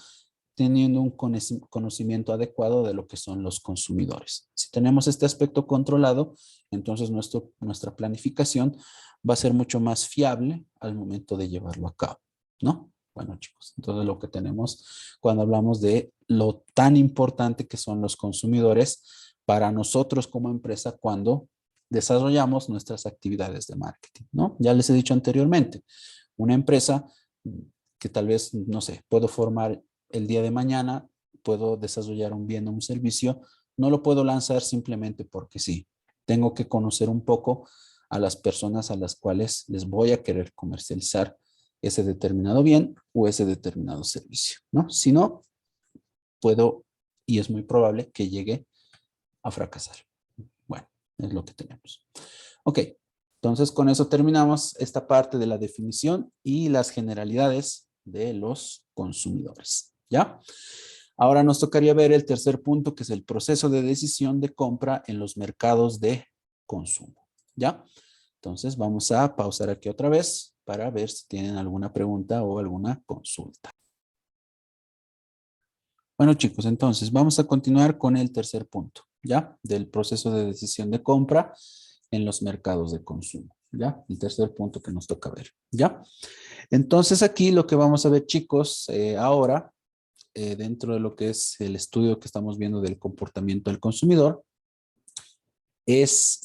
teniendo un conocimiento adecuado de lo que son los consumidores. Si tenemos este aspecto controlado, entonces nuestra planificación va a ser mucho más fiable al momento de llevarlo a cabo, ¿no? Bueno, chicos, entonces lo que tenemos cuando hablamos de lo tan importante que son los consumidores para nosotros como empresa cuando desarrollamos nuestras actividades de marketing, ¿no? Ya les he dicho anteriormente, una empresa que tal vez, no sé, puedo formar el día de mañana, puedo desarrollar un bien o un servicio, no lo puedo lanzar simplemente porque sí. Tengo que conocer un poco a las personas a las cuales les voy a querer comercializar ese determinado bien o ese determinado servicio, ¿no? Si no, puedo y es muy probable que llegue a fracasar. Bueno, es lo que tenemos. Ok, entonces con eso terminamos esta parte de la definición y las generalidades de los consumidores. ¿Ya? Ahora nos tocaría ver el tercer punto, que es el proceso de decisión de compra en los mercados de consumo. ¿Ya? Entonces vamos a pausar aquí otra vez para ver si tienen alguna pregunta o alguna consulta. Bueno, chicos, entonces vamos a continuar con el tercer punto, ¿ya? Del proceso de decisión de compra en los mercados de consumo, ¿ya? El tercer punto que nos toca ver, ¿ya? Entonces aquí lo que vamos a ver, chicos, ahora, dentro de lo que es el estudio que estamos viendo del comportamiento del consumidor, es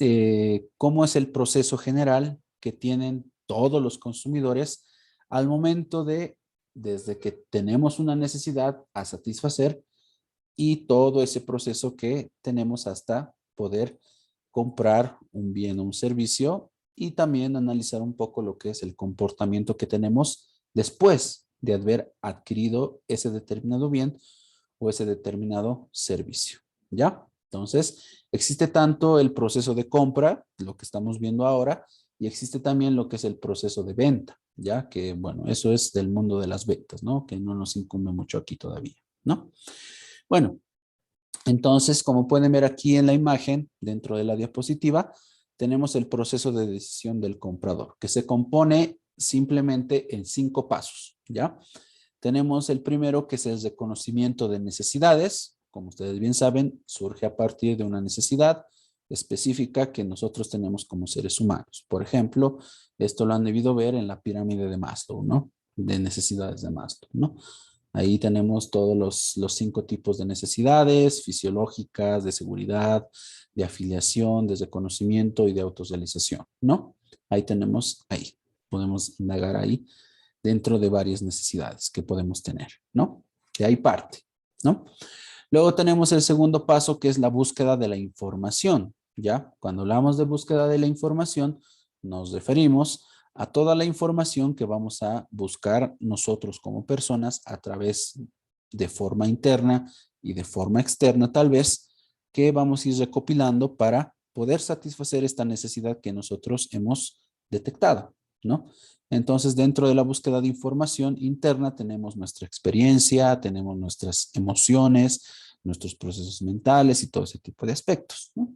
cómo es el proceso general que tienen todos los consumidores al momento de, desde que tenemos una necesidad a satisfacer y todo ese proceso que tenemos hasta poder comprar un bien o un servicio y también analizar un poco lo que es el comportamiento que tenemos después de haber adquirido ese determinado bien o ese determinado servicio. ¿Ya? Entonces, existe tanto el proceso de compra, lo que estamos viendo ahora, y existe también lo que es el proceso de venta, ya que, bueno, eso es del mundo de las ventas, ¿no? Que no nos incumbe mucho aquí todavía, ¿no? Bueno, entonces, como pueden ver aquí en la imagen, dentro de la diapositiva, tenemos el proceso de decisión del comprador, que se compone simplemente en 5 pasos, ¿ya? Tenemos el primero, que es el reconocimiento de necesidades. Como ustedes bien saben, surge a partir de una necesidad específica que nosotros tenemos como seres humanos. Por ejemplo, esto lo han debido ver en la pirámide de Maslow, ¿no? De necesidades de Maslow, ¿no? Ahí tenemos todos los 5 tipos de necesidades fisiológicas, de seguridad, de afiliación, de reconocimiento y de autorrealización, ¿no? Ahí tenemos, ahí, podemos indagar ahí dentro de varias necesidades que podemos tener, ¿no? De ahí parte, ¿no? Luego tenemos el segundo paso, que es la búsqueda de la información, ¿ya? Cuando hablamos de búsqueda de la información, nos referimos a toda la información que vamos a buscar nosotros como personas a través de forma interna y de forma externa, tal vez, que vamos a ir recopilando para poder satisfacer esta necesidad que nosotros hemos detectado, ¿no? Entonces, dentro de la búsqueda de información interna tenemos nuestra experiencia, tenemos nuestras emociones, nuestros procesos mentales y todo ese tipo de aspectos, ¿no?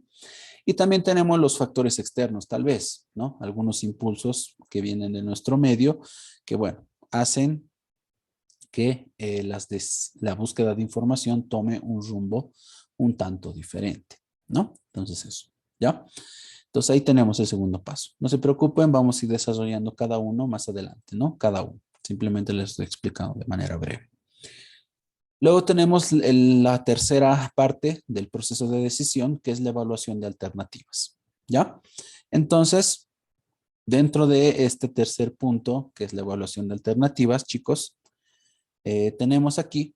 Y también tenemos los factores externos, tal vez, ¿no? Algunos impulsos que vienen de nuestro medio que, bueno, hacen que la búsqueda de información tome un rumbo un tanto diferente, ¿no? Entonces eso, ¿ya? Entonces ahí tenemos el segundo paso. No se preocupen, vamos a ir desarrollando cada uno más adelante, ¿no? Cada uno. Simplemente les estoy explicando de manera breve. Luego tenemos la tercera parte del proceso de decisión, que es la evaluación de alternativas, ¿ya? Entonces, dentro de este tercer punto, que es la evaluación de alternativas, chicos, tenemos aquí,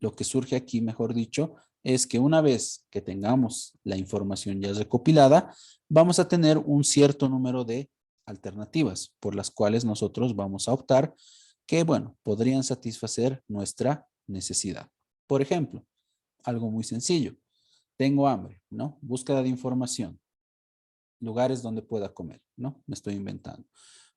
lo que surge aquí, mejor dicho, es que una vez que tengamos la información ya recopilada, vamos a tener un cierto número de alternativas por las cuales nosotros vamos a optar que, bueno, podrían satisfacer nuestra necesidad. Por ejemplo, algo muy sencillo. Tengo hambre, ¿no? Búsqueda de información. Lugares donde pueda comer, ¿no? Me estoy inventando.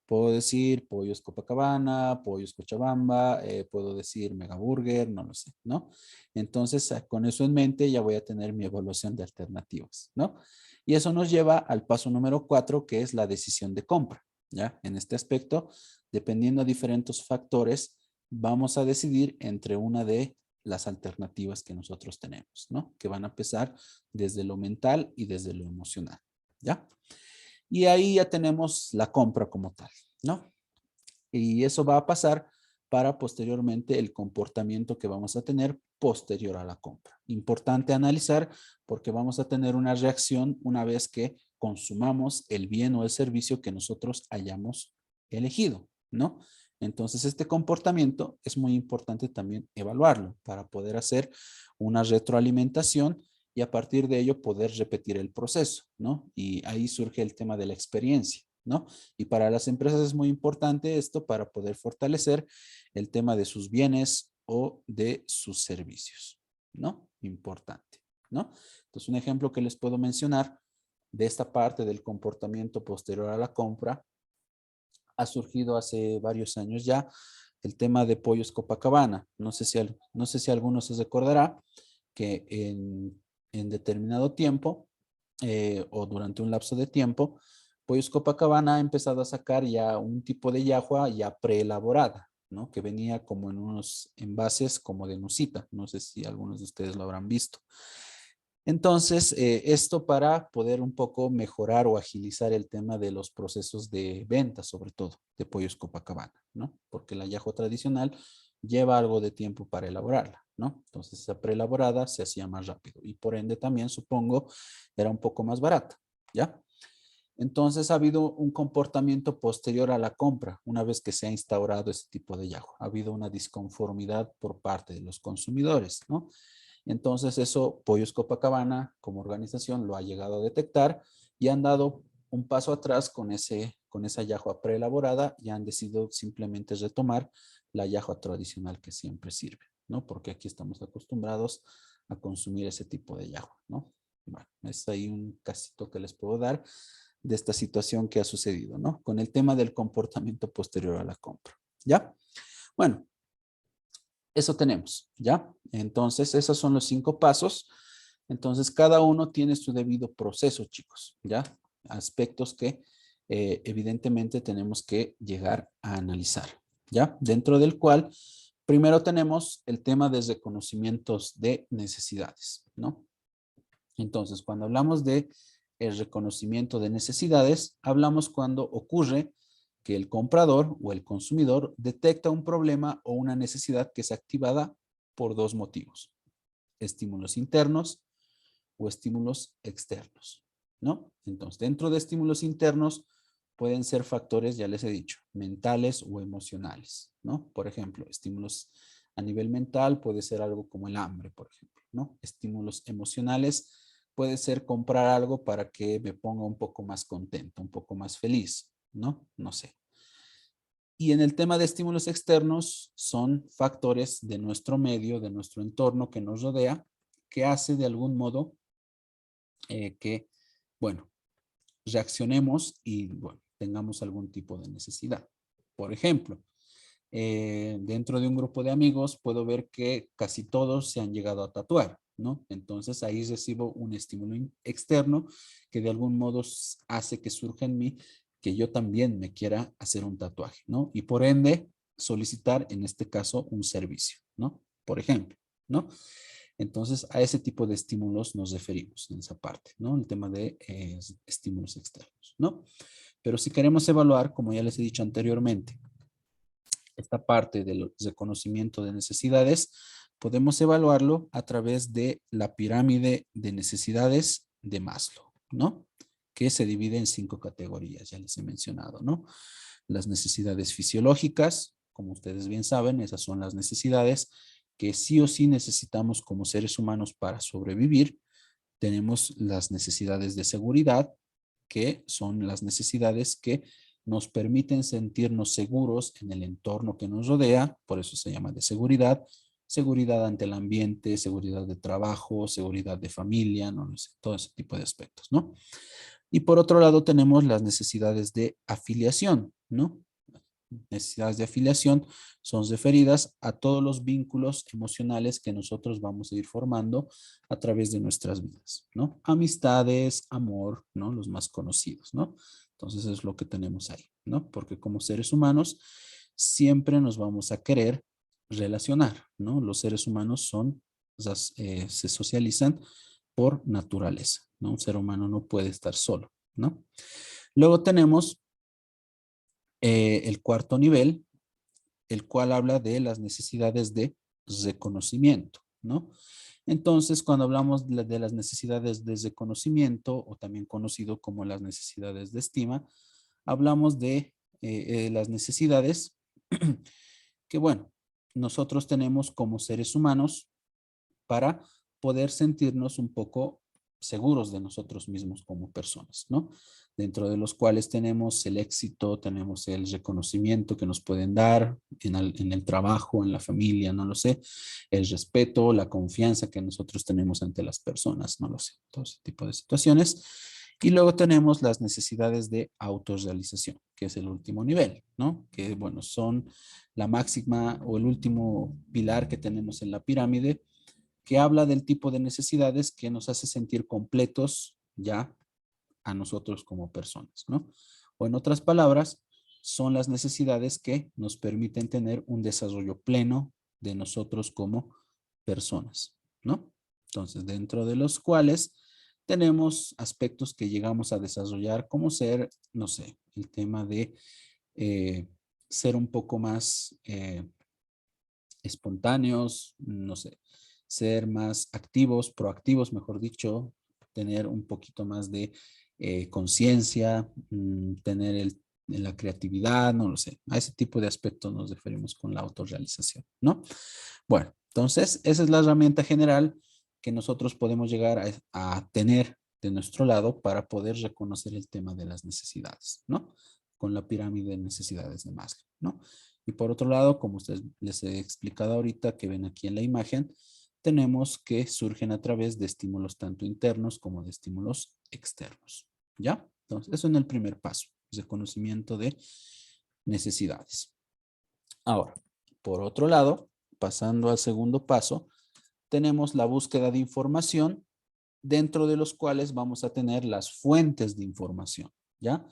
Puedo decir Pollos Copacabana, Pollos Cochabamba, puedo decir Mega Burger, no lo sé, ¿no? Entonces, con eso en mente ya voy a tener mi evaluación de alternativas, ¿no? Y eso nos lleva al paso número 4, que es la decisión de compra, ¿ya? En este aspecto, dependiendo de diferentes factores, vamos a decidir entre una de las alternativas que nosotros tenemos, ¿no? Que van a empezar desde lo mental y desde lo emocional, ¿ya? Y ahí ya tenemos la compra como tal, ¿no? Y eso va a pasar para posteriormente el comportamiento que vamos a tener posterior a la compra. Importante analizar porque vamos a tener una reacción una vez que consumamos el bien o el servicio que nosotros hayamos elegido, ¿no? Entonces, este comportamiento es muy importante también evaluarlo para poder hacer una retroalimentación y a partir de ello poder repetir el proceso, ¿no? Y ahí surge el tema de la experiencia, ¿no? Y para las empresas es muy importante esto para poder fortalecer el tema de sus bienes o de sus servicios, ¿no? Importante, ¿no? Entonces, un ejemplo que les puedo mencionar de esta parte del comportamiento posterior a la compra ha surgido hace varios años ya, el tema de Pollos Copacabana. No sé si alguno se recordará que en determinado tiempo o durante un lapso de tiempo, Pollos Copacabana ha empezado a sacar ya un tipo de yahua ya preelaborada, ¿no? Que venía como en unos envases como de nucita. No sé si algunos de ustedes lo habrán visto. Entonces, esto para poder un poco mejorar o agilizar el tema de los procesos de venta, sobre todo, de Pollos Copacabana, ¿no? Porque la yahua tradicional lleva algo de tiempo para elaborarla, ¿no? Entonces, esa preelaborada se hacía más rápido y por ende también, supongo, era un poco más barata, ¿ya? Entonces, ha habido un comportamiento posterior a la compra, una vez que se ha instaurado ese tipo de yahua. Ha habido una disconformidad por parte de los consumidores, ¿no? Entonces eso Pollos Copacabana como organización lo ha llegado a detectar y han dado un paso atrás con esa yahua preelaborada y han decidido simplemente retomar la yahua tradicional que siempre sirve, ¿no? Porque aquí estamos acostumbrados a consumir ese tipo de yahua, ¿no? Bueno, es ahí un casito que les puedo dar de esta situación que ha sucedido, ¿no? Con el tema del comportamiento posterior a la compra, ¿ya? Bueno, eso tenemos, ¿ya? Entonces, esos son los 5 pasos. Entonces, cada uno tiene su debido proceso, chicos, ¿ya? Aspectos que evidentemente tenemos que llegar a analizar, ¿ya? Dentro del cual, primero tenemos el tema de reconocimientos de necesidades, ¿no? Entonces, cuando hablamos de el reconocimiento de necesidades, hablamos cuando ocurre que el comprador o el consumidor detecta un problema o una necesidad que es activada por 2 motivos: estímulos internos o estímulos externos, ¿no? Entonces, dentro de estímulos internos pueden ser factores, ya les he dicho, mentales o emocionales, ¿no? Por ejemplo, estímulos a nivel mental puede ser algo como el hambre, por ejemplo, ¿no? Estímulos emocionales puede ser comprar algo para que me ponga un poco más contento, un poco más feliz, ¿no? No sé. Y en el tema de estímulos externos son factores de nuestro medio, de nuestro entorno que nos rodea, que hace de algún modo que, bueno, reaccionemos y, bueno, tengamos algún tipo de necesidad. Por ejemplo, dentro de un grupo de amigos puedo ver que casi todos se han llegado a tatuar, ¿no? Entonces ahí recibo un estímulo externo que de algún modo hace que surja en mí que yo también me quiera hacer un tatuaje, ¿no? Y por ende solicitar en este caso un servicio, ¿no? Por ejemplo, ¿no? Entonces, a ese tipo de estímulos nos referimos en esa parte, ¿no? El tema de estímulos externos, ¿no? Pero si queremos evaluar, como ya les he dicho anteriormente, esta parte del reconocimiento de necesidades, podemos evaluarlo a través de la pirámide de necesidades de Maslow, ¿no? Que se divide en 5 categorías, ya les he mencionado, ¿no? Las necesidades fisiológicas, como ustedes bien saben, esas son las necesidades que sí o sí necesitamos como seres humanos para sobrevivir. Tenemos las necesidades de seguridad, que son las necesidades que nos permiten sentirnos seguros en el entorno que nos rodea, por eso se llama de seguridad, seguridad ante el ambiente, seguridad de trabajo, seguridad de familia, no sé, todo ese tipo de aspectos, ¿no? Y por otro lado tenemos las necesidades de afiliación, ¿no? Necesidades de afiliación son referidas a todos los vínculos emocionales que nosotros vamos a ir formando a través de nuestras vidas, ¿no? Amistades, amor, ¿no? Los más conocidos, ¿no? Entonces es lo que tenemos ahí, ¿no? Porque como seres humanos siempre nos vamos a querer relacionar, ¿no? Los seres humanos se socializan por naturaleza, ¿no? Un ser humano no puede estar solo, ¿no? Luego tenemos el cuarto nivel, el cual habla de las necesidades de reconocimiento, ¿no? Entonces, cuando hablamos de las necesidades de reconocimiento, o también conocido como las necesidades de estima, hablamos de las necesidades que, bueno, nosotros tenemos como seres humanos para poder sentirnos un poco seguros de nosotros mismos como personas, ¿no? Dentro de los cuales tenemos el éxito, tenemos el reconocimiento que nos pueden dar en el trabajo, en la familia, no lo sé, el respeto, la confianza que nosotros tenemos ante las personas, no lo sé, todo ese tipo de situaciones. Y luego tenemos las necesidades de autorrealización, que es el último nivel, ¿no? Que, bueno, son la máxima o el último pilar que tenemos en la pirámide, que habla del tipo de necesidades que nos hace sentir completos ya a nosotros como personas, ¿no? O en otras palabras, son las necesidades que nos permiten tener un desarrollo pleno de nosotros como personas, ¿no? Entonces, dentro de los cuales tenemos aspectos que llegamos a desarrollar como ser, no sé, el tema de ser un poco más espontáneos, no sé, ser más activos, proactivos, mejor dicho, tener un poquito más de conciencia, tener la creatividad, no lo sé. A ese tipo de aspectos nos referimos con la autorrealización, ¿no? Bueno, entonces esa es la herramienta general que nosotros podemos llegar a tener de nuestro lado para poder reconocer el tema de las necesidades, ¿no? Con la pirámide de necesidades de Maslow, ¿no? Y por otro lado, como ustedes les he explicado ahorita, que ven aquí en la imagen, tenemos que surgen a través de estímulos tanto internos como de estímulos externos, ¿ya? Entonces, eso en el primer paso, reconocimiento de necesidades. Ahora, por otro lado, pasando al segundo paso, tenemos la búsqueda de información, dentro de los cuales vamos a tener las fuentes de información, ¿ya?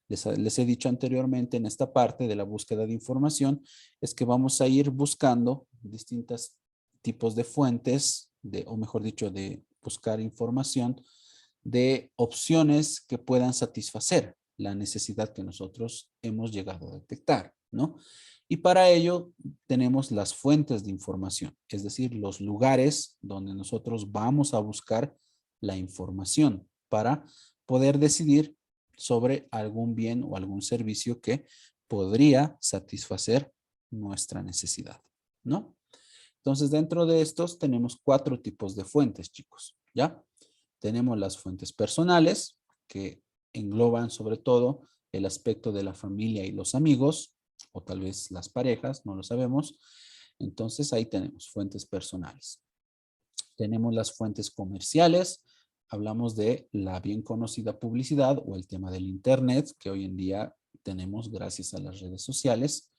Les he dicho anteriormente en esta parte de la búsqueda de información, es que vamos a ir buscando distintos tipos de fuentes, o mejor dicho, de buscar información de opciones que puedan satisfacer la necesidad que nosotros hemos llegado a detectar, ¿no? Y para ello tenemos las fuentes de información, es decir, los lugares donde nosotros vamos a buscar la información para poder decidir sobre algún bien o algún servicio que podría satisfacer nuestra necesidad, ¿no? Entonces, dentro de estos tenemos 4 tipos de fuentes, chicos, ¿ya? Tenemos las fuentes personales, que engloban sobre todo el aspecto de la familia y los amigos, o tal vez las parejas, no lo sabemos. Entonces, ahí tenemos fuentes personales. Tenemos las fuentes comerciales, hablamos de la bien conocida publicidad o el tema del internet que hoy en día tenemos gracias a las redes sociales.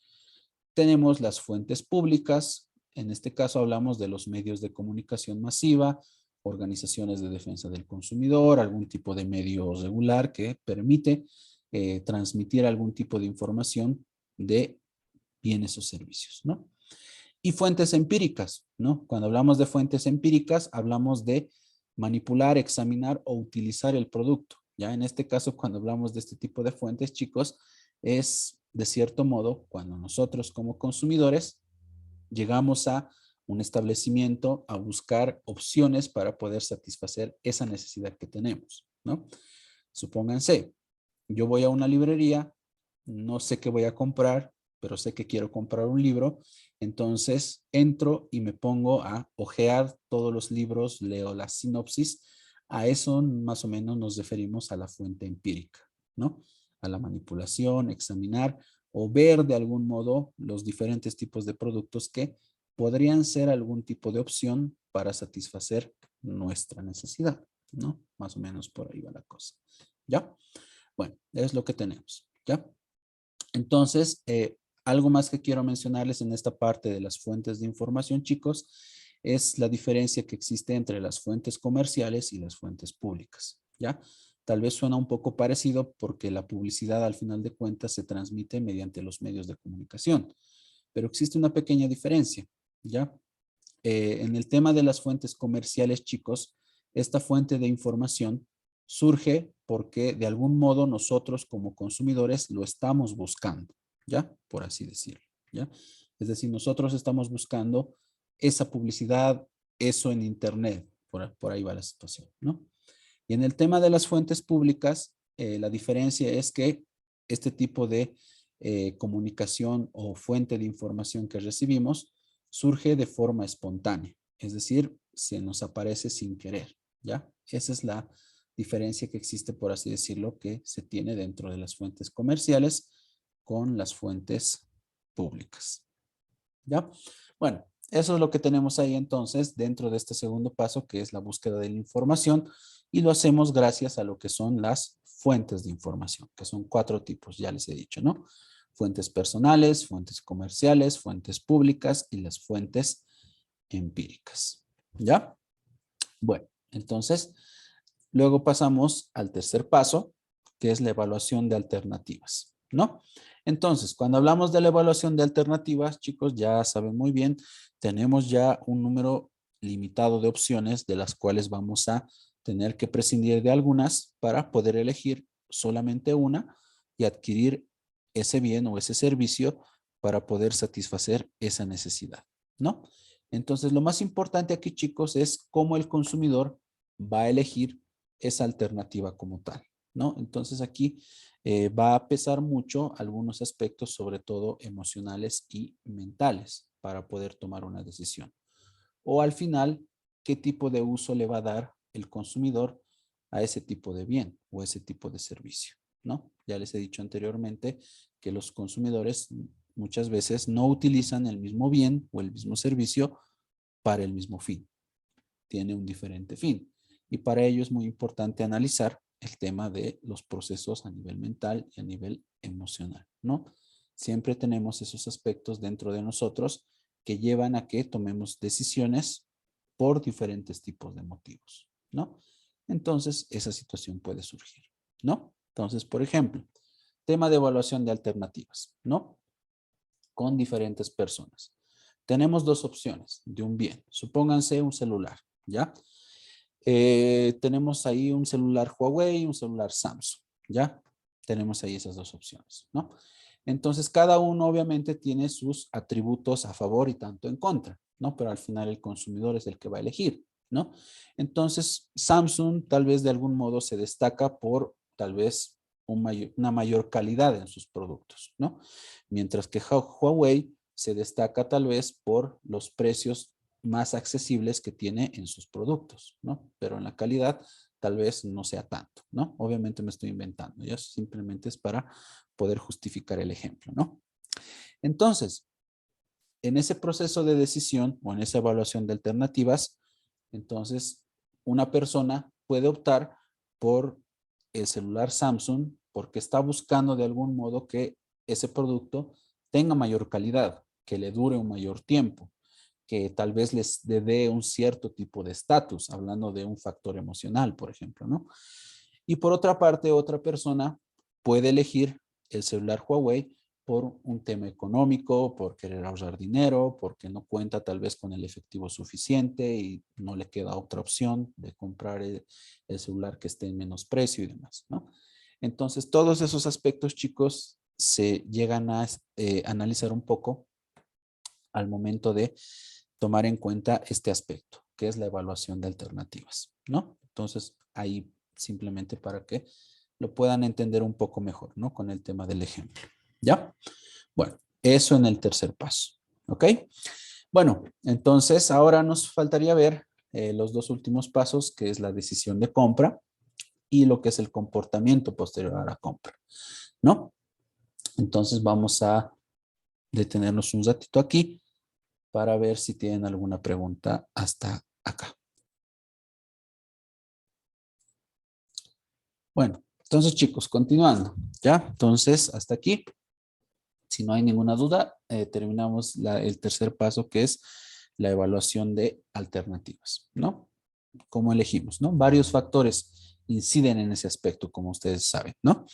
Tenemos las fuentes públicas, en este caso hablamos de los medios de comunicación masiva, organizaciones de defensa del consumidor, algún tipo de medio regular que permite transmitir algún tipo de información de bienes o servicios, ¿no? Y fuentes empíricas, ¿no? Cuando hablamos de fuentes empíricas, hablamos de manipular, examinar o utilizar el producto. Ya en este caso, cuando hablamos de este tipo de fuentes, chicos, es de cierto modo cuando nosotros como consumidores llegamos a un establecimiento a buscar opciones para poder satisfacer esa necesidad que tenemos, ¿no? Supónganse, yo voy a una librería, no sé qué voy a comprar, pero sé que quiero comprar un libro, entonces entro y me pongo a hojear todos los libros, leo la sinopsis, a eso más o menos nos referimos a la fuente empírica, ¿no? A la manipulación, examinar o ver de algún modo los diferentes tipos de productos que podrían ser algún tipo de opción para satisfacer nuestra necesidad, ¿no? Más o menos por ahí va la cosa, ¿ya? Bueno, es lo que tenemos, ¿ya? Entonces, algo más que quiero mencionarles en esta parte de las fuentes de información, chicos, es la diferencia que existe entre las fuentes comerciales y las fuentes públicas, ¿ya? Tal vez suena un poco parecido porque la publicidad al final de cuentas se transmite mediante los medios de comunicación, pero existe una pequeña diferencia, ¿ya? En el tema de las fuentes comerciales, chicos, esta fuente de información surge porque de algún modo nosotros como consumidores lo estamos buscando, ¿ya? Por así decirlo, ¿ya? Es decir, nosotros estamos buscando esa publicidad, eso en internet, por ahí va la situación, ¿no? Y en el tema de las fuentes públicas, la diferencia es que este tipo de comunicación o fuente de información que recibimos surge de forma espontánea, es decir, se nos aparece sin querer, ¿ya? Esa es la diferencia que existe, por así decirlo, que se tiene dentro de las fuentes comerciales con las fuentes públicas, ¿ya? Bueno, Eso es lo que tenemos ahí entonces dentro de este segundo paso, que es la búsqueda de la información, y lo hacemos gracias a lo que son las fuentes de información, que son 4 tipos, ya les he dicho, ¿no? Fuentes personales, fuentes comerciales, fuentes públicas y las fuentes empíricas. ¿Ya? Bueno, entonces, luego pasamos al tercer paso, que es la evaluación de alternativas, ¿no? Entonces, cuando hablamos de la evaluación de alternativas, chicos, ya saben muy bien, tenemos ya un número limitado de opciones de las cuales vamos a tener que prescindir de algunas para poder elegir solamente una y adquirir ese bien o ese servicio para poder satisfacer esa necesidad, ¿no? Entonces, lo más importante aquí, chicos, es cómo el consumidor va a elegir esa alternativa como tal, ¿no? Entonces, aquí va a pesar mucho algunos aspectos, sobre todo emocionales y mentales, para poder tomar una decisión. O al final, qué tipo de uso le va a dar el consumidor a ese tipo de bien o ese tipo de servicio, ¿no? Ya les he dicho anteriormente que los consumidores muchas veces no utilizan el mismo bien o el mismo servicio para el mismo fin. Tiene un diferente fin. Y para ello es muy importante analizar el tema de los procesos a nivel mental y a nivel emocional, ¿no? Siempre tenemos esos aspectos dentro de nosotros que llevan a que tomemos decisiones por diferentes tipos de motivos, ¿no? Entonces, esa situación puede surgir, ¿no? Entonces, por ejemplo, tema de evaluación de alternativas, ¿no? Con diferentes personas. Tenemos 2 opciones de un bien. Supónganse un celular, ¿ya? Tenemos ahí un celular Huawei y un celular Samsung, ¿ya? Tenemos ahí esas 2 opciones, ¿no? Entonces, cada uno obviamente tiene sus atributos a favor y tanto en contra, ¿no? Pero al final el consumidor es el que va a elegir, ¿no? Entonces, Samsung tal vez de algún modo se destaca por tal vez una mayor calidad en sus productos, ¿no? Mientras que Huawei se destaca tal vez por los precios más accesibles que tiene en sus productos, ¿no? Pero en la calidad tal vez no sea tanto, ¿no? Obviamente me estoy inventando, ya simplemente es para poder justificar el ejemplo, ¿no? Entonces, en ese proceso de decisión o en esa evaluación de alternativas, entonces una persona puede optar por el celular Samsung porque está buscando de algún modo que ese producto tenga mayor calidad, que le dure un mayor tiempo, que tal vez les dé un cierto tipo de estatus, hablando de un factor emocional, por ejemplo, ¿no? Y por otra parte, otra persona puede elegir el celular Huawei por un tema económico, por querer ahorrar dinero, porque no cuenta tal vez con el efectivo suficiente y no le queda otra opción de comprar el celular que esté en menos precio y demás, ¿no? Entonces, todos esos aspectos, chicos, se llegan a analizar un poco al momento de tomar en cuenta este aspecto, que es la evaluación de alternativas, ¿no? Entonces, ahí simplemente para que lo puedan entender un poco mejor, ¿no? Con el tema del ejemplo, ¿ya? Bueno, eso en el tercer paso, ¿ok? Bueno, entonces ahora nos faltaría ver los 2 últimos pasos, que es la decisión de compra y lo que es el comportamiento posterior a la compra, ¿no? Entonces vamos a detenernos un ratito aquí para ver si tienen alguna pregunta hasta acá. Bueno, entonces chicos, continuando, ¿ya? Entonces, hasta aquí, si no hay ninguna duda, terminamos el tercer paso, que es la evaluación de alternativas, ¿no? ¿Cómo elegimos, no? Varios factores inciden en ese aspecto, como ustedes saben, ¿no?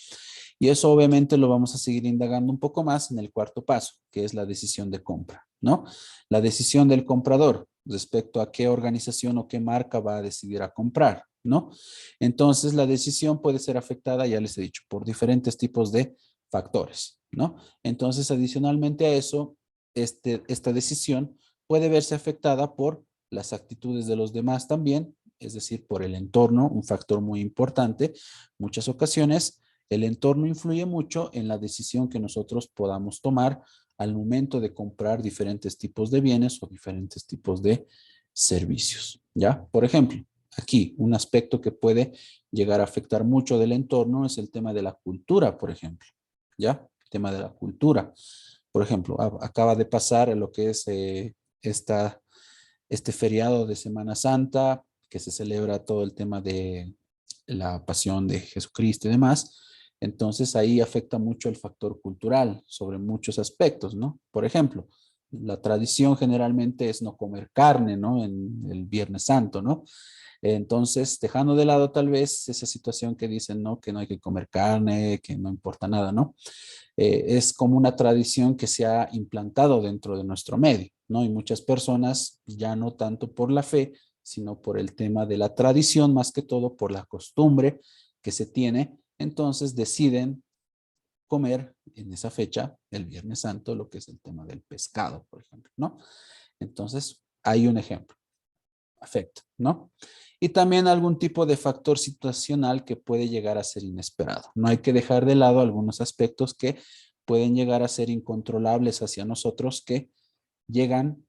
Y eso obviamente lo vamos a seguir indagando un poco más en el cuarto paso, que es la decisión de compra, ¿no? La decisión del comprador respecto a qué organización o qué marca va a decidir a comprar, ¿no? Entonces, la decisión puede ser afectada, ya les he dicho, por diferentes tipos de factores, ¿no? Entonces, adicionalmente a eso, esta decisión puede verse afectada por las actitudes de los demás también, es decir, por el entorno, un factor muy importante. Muchas ocasiones, el entorno influye mucho en la decisión que nosotros podamos tomar al momento de comprar diferentes tipos de bienes o diferentes tipos de servicios, ¿ya? Por ejemplo, aquí un aspecto que puede llegar a afectar mucho del entorno es el tema de la cultura, por ejemplo, ¿ya? El tema de la cultura. Por ejemplo, acaba de pasar lo que es este feriado de Semana Santa, que se celebra todo el tema de la pasión de Jesucristo y demás. Entonces ahí afecta mucho el factor cultural sobre muchos aspectos, ¿no? Por ejemplo, la tradición generalmente es no comer carne, ¿no? En el Viernes Santo, ¿no? Entonces, dejando de lado tal vez esa situación que dicen, ¿no? Que no hay que comer carne, que no importa nada, ¿no? Es como una tradición que se ha implantado dentro de nuestro medio, ¿no? Y muchas personas, ya no tanto por la fe, sino por el tema de la tradición, más que todo por la costumbre que se tiene, entonces deciden comer en esa fecha, el Viernes Santo, lo que es el tema del pescado, por ejemplo, ¿no? Entonces, hay un ejemplo, afecta, ¿no? Y también algún tipo de factor situacional que puede llegar a ser inesperado. No hay que dejar de lado algunos aspectos que pueden llegar a ser incontrolables hacia nosotros, que llegan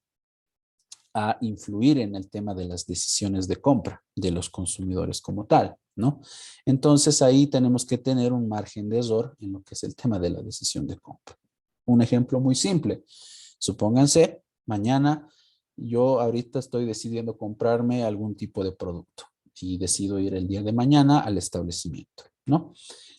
a influir en el tema de las decisiones de compra de los consumidores como tal, ¿no? Entonces ahí tenemos que tener un margen de error en lo que es el tema de la decisión de compra. Un ejemplo muy simple. Supónganse, mañana yo ahorita estoy decidiendo comprarme algún tipo de producto y decido ir el día de mañana al establecimiento, ¿no?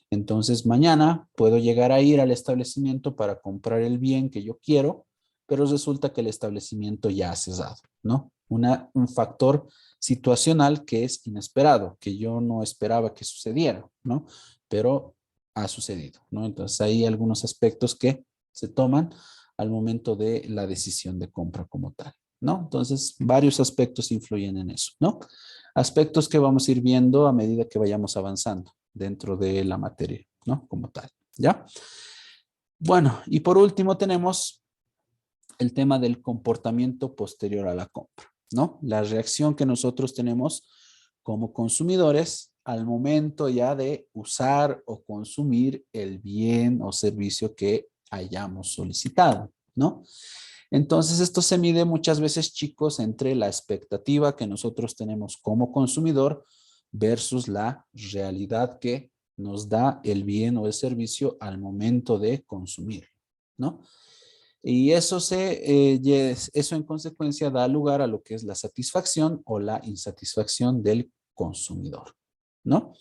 Entonces mañana puedo llegar a ir al establecimiento para comprar el bien que yo quiero, pero resulta que el establecimiento ya ha cerrado, ¿no? Un factor situacional que es inesperado, que yo no esperaba que sucediera, ¿no? Pero ha sucedido, ¿no? Entonces hay algunos aspectos que se toman al momento de la decisión de compra como tal, ¿no? Entonces, varios aspectos influyen en eso, ¿no? Aspectos que vamos a ir viendo a medida que vayamos avanzando dentro de la materia, ¿no? Como tal, ¿ya? Bueno, y por último tenemos el tema del comportamiento posterior a la compra, ¿no? La reacción que nosotros tenemos como consumidores al momento ya de usar o consumir el bien o servicio que hayamos solicitado, ¿no? Entonces, esto se mide muchas veces, chicos, entre la expectativa que nosotros tenemos como consumidor versus la realidad que nos da el bien o el servicio al momento de consumir, ¿no? Y eso en consecuencia da lugar a lo que es la satisfacción o la insatisfacción del consumidor, ¿no?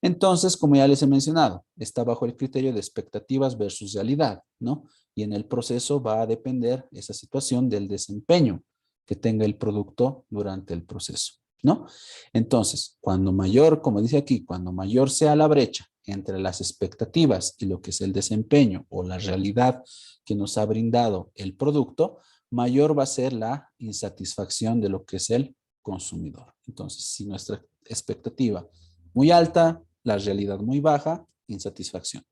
Entonces, como ya les he mencionado, está bajo el criterio de expectativas versus realidad, ¿no? Y en el proceso va a depender esa situación del desempeño que tenga el producto durante el proceso, ¿no? Entonces, cuando mayor, como dice aquí, cuando mayor sea la brecha entre las expectativas y lo que es el desempeño o la realidad que nos ha brindado el producto, mayor va a ser la insatisfacción de lo que es el consumidor. Entonces, si nuestra expectativa muy alta, la realidad muy baja, insatisfacción.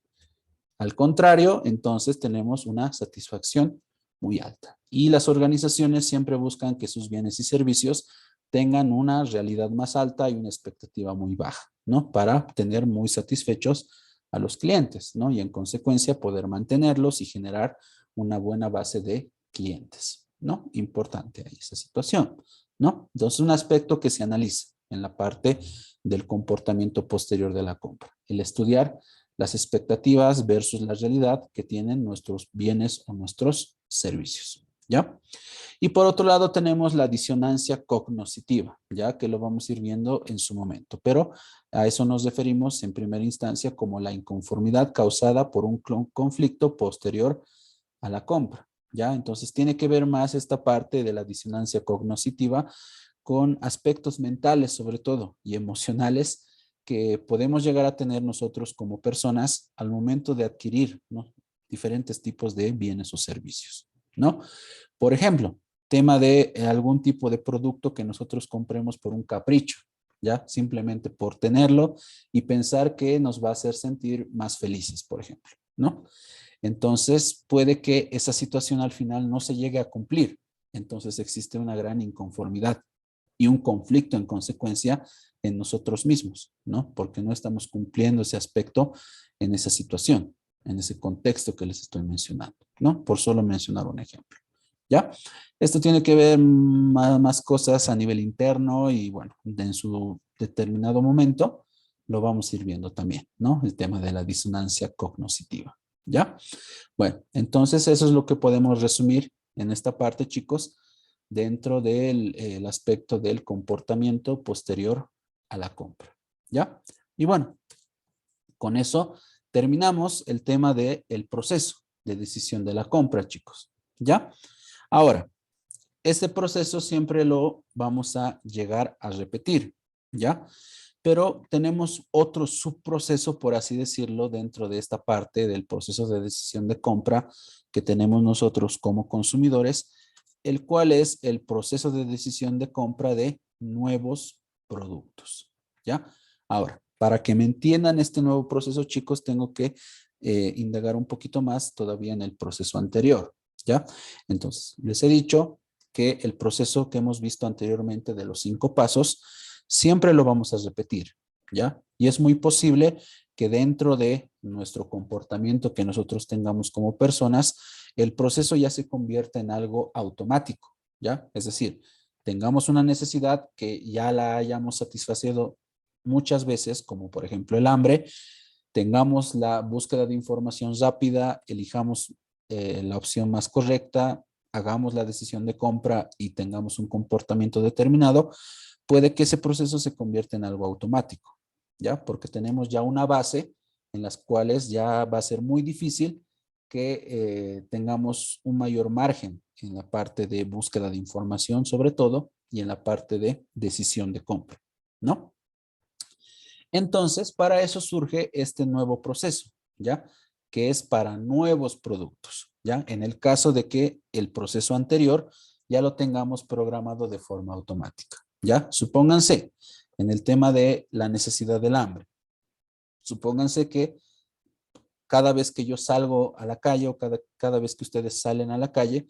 Al contrario, entonces tenemos una satisfacción muy alta. Y las organizaciones siempre buscan que sus bienes y servicios tengan una realidad más alta y una expectativa muy baja, ¿no? Para tener muy satisfechos a los clientes, ¿no? Y en consecuencia poder mantenerlos y generar una buena base de clientes, ¿no? Importante ahí esa situación, ¿no? Entonces, un aspecto que se analiza en la parte del comportamiento posterior de la compra, el estudiar las expectativas versus la realidad que tienen nuestros bienes o nuestros servicios, ¿ya? Y por otro lado tenemos la disonancia cognoscitiva, ya que lo vamos a ir viendo en su momento, pero a eso nos referimos en primera instancia como la inconformidad causada por un conflicto posterior a la compra, ¿ya? Entonces tiene que ver más esta parte de la disonancia cognoscitiva con aspectos mentales sobre todo y emocionales que podemos llegar a tener nosotros como personas al momento de adquirir, ¿no? Diferentes tipos de bienes o servicios, ¿no? Por ejemplo, tema de algún tipo de producto que nosotros compremos por un capricho, ¿ya? Simplemente por tenerlo y pensar que nos va a hacer sentir más felices, por ejemplo, ¿no? Entonces, puede que esa situación al final no se llegue a cumplir. Entonces, existe una gran inconformidad y un conflicto en consecuencia en nosotros mismos, ¿no? Porque no estamos cumpliendo ese aspecto en esa situación, en ese contexto que les estoy mencionando, ¿no? Por solo mencionar un ejemplo, ¿ya? Esto tiene que ver más cosas a nivel interno y, bueno, en su determinado momento lo vamos a ir viendo también, ¿no? El tema de la disonancia cognoscitiva, ¿ya? Bueno, entonces eso es lo que podemos resumir en esta parte, chicos, dentro del el aspecto del comportamiento posterior a la compra, ¿ya? Y bueno, con eso terminamos el tema del proceso de decisión de la compra, chicos, ¿ya? Ahora, este proceso siempre lo vamos a llegar a repetir, ¿ya? Pero tenemos otro subproceso, por así decirlo, dentro de esta parte del proceso de decisión de compra que tenemos nosotros como consumidores, el cual es el proceso de decisión de compra de nuevos productos, ¿ya? Ahora, para que me entiendan este nuevo proceso, chicos, tengo que indagar un poquito más todavía en el proceso anterior, ¿ya? Entonces, les he dicho que el proceso que hemos visto anteriormente de los 5 pasos, siempre lo vamos a repetir, ¿ya? Y es muy posible que dentro de nuestro comportamiento que nosotros tengamos como personas, el proceso ya se convierta en algo automático, ¿ya? Es decir, tengamos una necesidad que ya la hayamos satisfacido muchas veces, como por ejemplo el hambre, tengamos la búsqueda de información rápida, elijamos la opción más correcta, hagamos la decisión de compra y tengamos un comportamiento determinado, puede que ese proceso se convierta en algo automático, ¿ya? Porque tenemos ya una base en las cuales ya va a ser muy difícil que tengamos un mayor margen en la parte de búsqueda de información, sobre todo, y en la parte de decisión de compra, ¿no? Entonces, para eso surge este nuevo proceso, ¿ya? Que es para nuevos productos, ¿ya? En el caso de que el proceso anterior ya lo tengamos programado de forma automática, ¿ya? Supónganse, en el tema de la necesidad del hambre, supónganse que cada vez que yo salgo a la calle o cada vez que ustedes salen a la calle,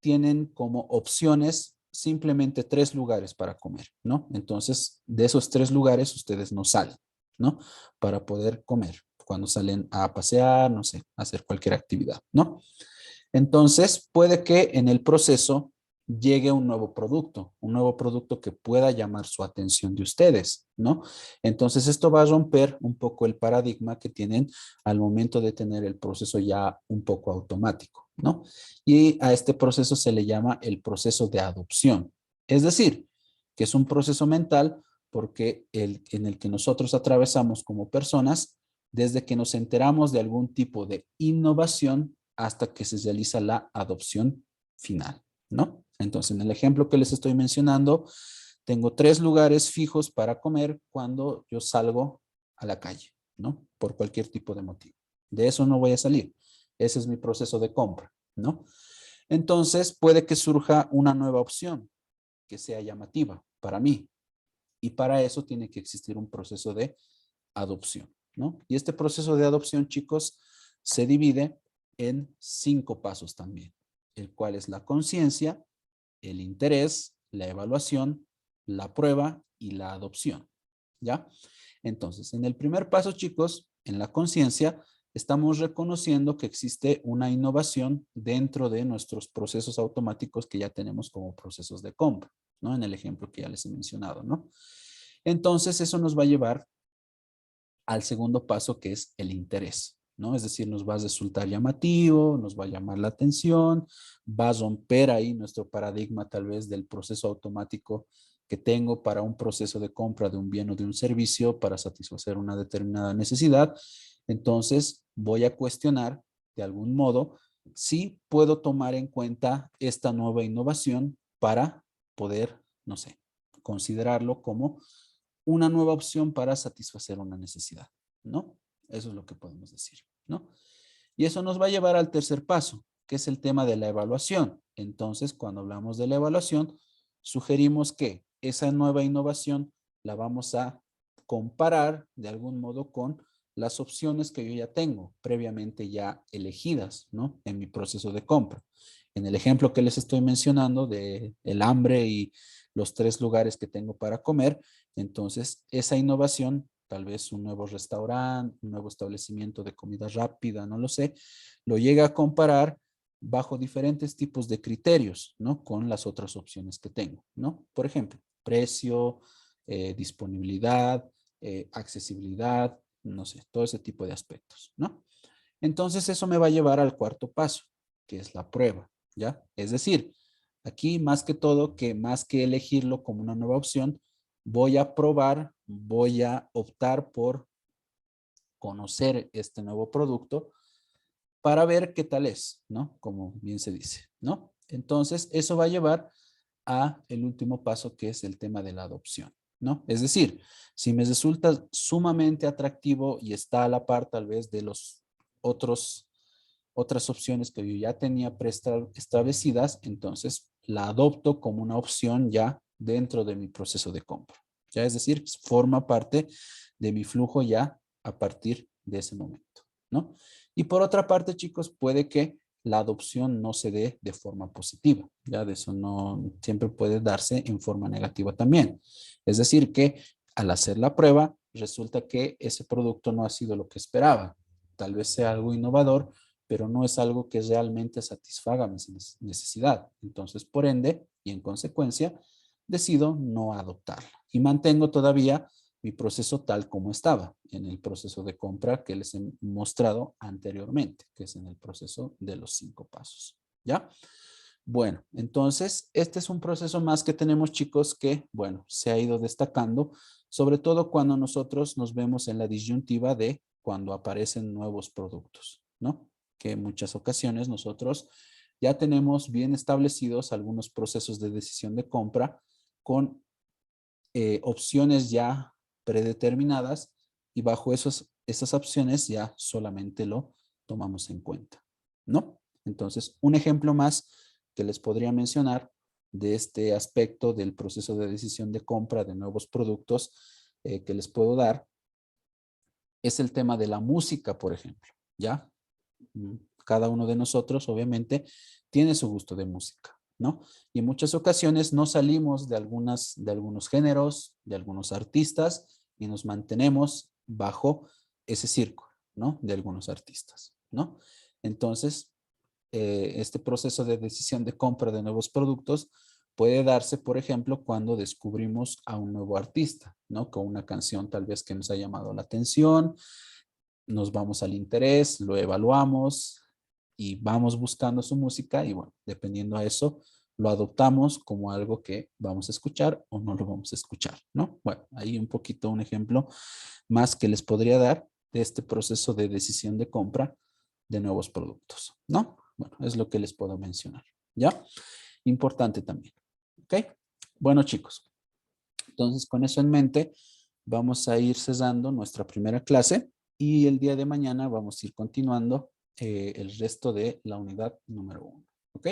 tienen como opciones simplemente 3 lugares para comer, ¿no? Entonces, de esos 3 lugares ustedes no salen, ¿no? Para poder comer cuando salen a pasear, no sé, a hacer cualquier actividad, ¿no? Entonces, puede que en el proceso llegue un nuevo producto que pueda llamar su atención de ustedes, ¿no? Entonces, esto va a romper un poco el paradigma que tienen al momento de tener el proceso ya un poco automático, ¿no? Y a este proceso se le llama el proceso de adopción. Es decir, que es un proceso mental porque en el que nosotros atravesamos como personas desde que nos enteramos de algún tipo de innovación hasta que se realiza la adopción final, ¿no? Entonces, en el ejemplo que les estoy mencionando, tengo 3 lugares fijos para comer cuando yo salgo a la calle, ¿no? Por cualquier tipo de motivo. De eso no voy a salir. Ese es mi proceso de compra, ¿no? Entonces, puede que surja una nueva opción que sea llamativa para mí. Y para eso tiene que existir un proceso de adopción, ¿no? Y este proceso de adopción, chicos, se divide en 5 pasos también, el cual es la conciencia, el interés, la evaluación, la prueba y la adopción, ¿ya? Entonces, en el primer paso, chicos, en la conciencia, estamos reconociendo que existe una innovación dentro de nuestros procesos automáticos que ya tenemos como procesos de compra, ¿no? En el ejemplo que ya les he mencionado, ¿no? Entonces, eso nos va a llevar al segundo paso, que es el interés, ¿no? Es decir, nos va a resultar llamativo, nos va a llamar la atención, va a romper ahí nuestro paradigma tal vez del proceso automático que tengo para un proceso de compra de un bien o de un servicio para satisfacer una determinada necesidad. Entonces, voy a cuestionar de algún modo si puedo tomar en cuenta esta nueva innovación para poder, no sé, considerarlo como una nueva opción para satisfacer una necesidad, ¿no? Eso es lo que podemos decir, ¿no? Y eso nos va a llevar al tercer paso, que es el tema de la evaluación. Entonces, cuando hablamos de la evaluación, sugerimos que esa nueva innovación la vamos a comparar de algún modo con las opciones que yo ya tengo previamente ya elegidas, ¿no? En mi proceso de compra. En el ejemplo que les estoy mencionando de el hambre y los 3 lugares que tengo para comer, entonces esa innovación, tal vez un nuevo restaurante, un nuevo establecimiento de comida rápida, no lo sé, lo llega a comparar bajo diferentes tipos de criterios, ¿no? Con las otras opciones que tengo, ¿no? Por ejemplo, precio, disponibilidad, accesibilidad, no sé, todo ese tipo de aspectos, ¿no? Entonces eso me va a llevar al cuarto paso, que es la prueba, ¿ya? Es decir, Aquí más que todo, que más que elegirlo como una nueva opción, voy a probar, voy a optar por conocer este nuevo producto para ver qué tal es, ¿no? Como bien se dice, ¿no? Entonces, eso va a llevar a el último paso, que es el tema de la adopción, ¿no? Es decir, si me resulta sumamente atractivo y está a la par tal vez de los otras opciones que yo ya tenía preestablecidas, entonces la adopto como una opción ya dentro de mi proceso de compra. Ya es decir, forma parte de mi flujo ya a partir de ese momento, ¿no? Y por otra parte, chicos, puede que la adopción no se dé de forma positiva. Ya de eso no siempre puede darse en forma negativa también. Es decir, que al hacer la prueba, resulta que ese producto no ha sido lo que esperaba. Tal vez sea algo innovador, pero no es algo que realmente satisfaga mi necesidad. Entonces, por ende, y en consecuencia, decido no adoptarla y mantengo todavía mi proceso tal como estaba en el proceso de compra que les he mostrado anteriormente, que es en el proceso de los 5 pasos. ¿Ya? Bueno, entonces, este es un proceso más que tenemos, chicos, que, bueno, se ha ido destacando, sobre todo cuando nosotros nos vemos en la disyuntiva de cuando aparecen nuevos productos, ¿no? Que en muchas ocasiones nosotros ya tenemos bien establecidos algunos procesos de decisión de compra con opciones ya predeterminadas y bajo esas opciones ya solamente lo tomamos en cuenta, ¿no? Entonces, un ejemplo más que les podría mencionar de este aspecto del proceso de decisión de compra de nuevos productos que les puedo dar es el tema de la música, por ejemplo, ¿ya? Cada uno de nosotros, obviamente, tiene su gusto de música, ¿no? Y en muchas ocasiones no salimos de algunos géneros, de algunos artistas y nos mantenemos bajo ese círculo, ¿no? De algunos artistas, ¿no? Entonces, este proceso de decisión de compra de nuevos productos puede darse, por ejemplo, cuando descubrimos a un nuevo artista, ¿no? Con una canción tal vez que nos ha llamado la atención, nos vamos al interés, lo evaluamos y vamos buscando su música y bueno, dependiendo a eso, lo adoptamos como algo que vamos a escuchar o no lo vamos a escuchar, ¿no? Bueno, ahí un poquito un ejemplo más que les podría dar de este proceso de decisión de compra de nuevos productos, ¿no? Bueno, es lo que les puedo mencionar, ¿ya? Importante también, ¿ok? Bueno, chicos, entonces con eso en mente, vamos a ir cesando nuestra primera clase y el día de mañana vamos a ir continuando el resto de la unidad número 1, ¿ok?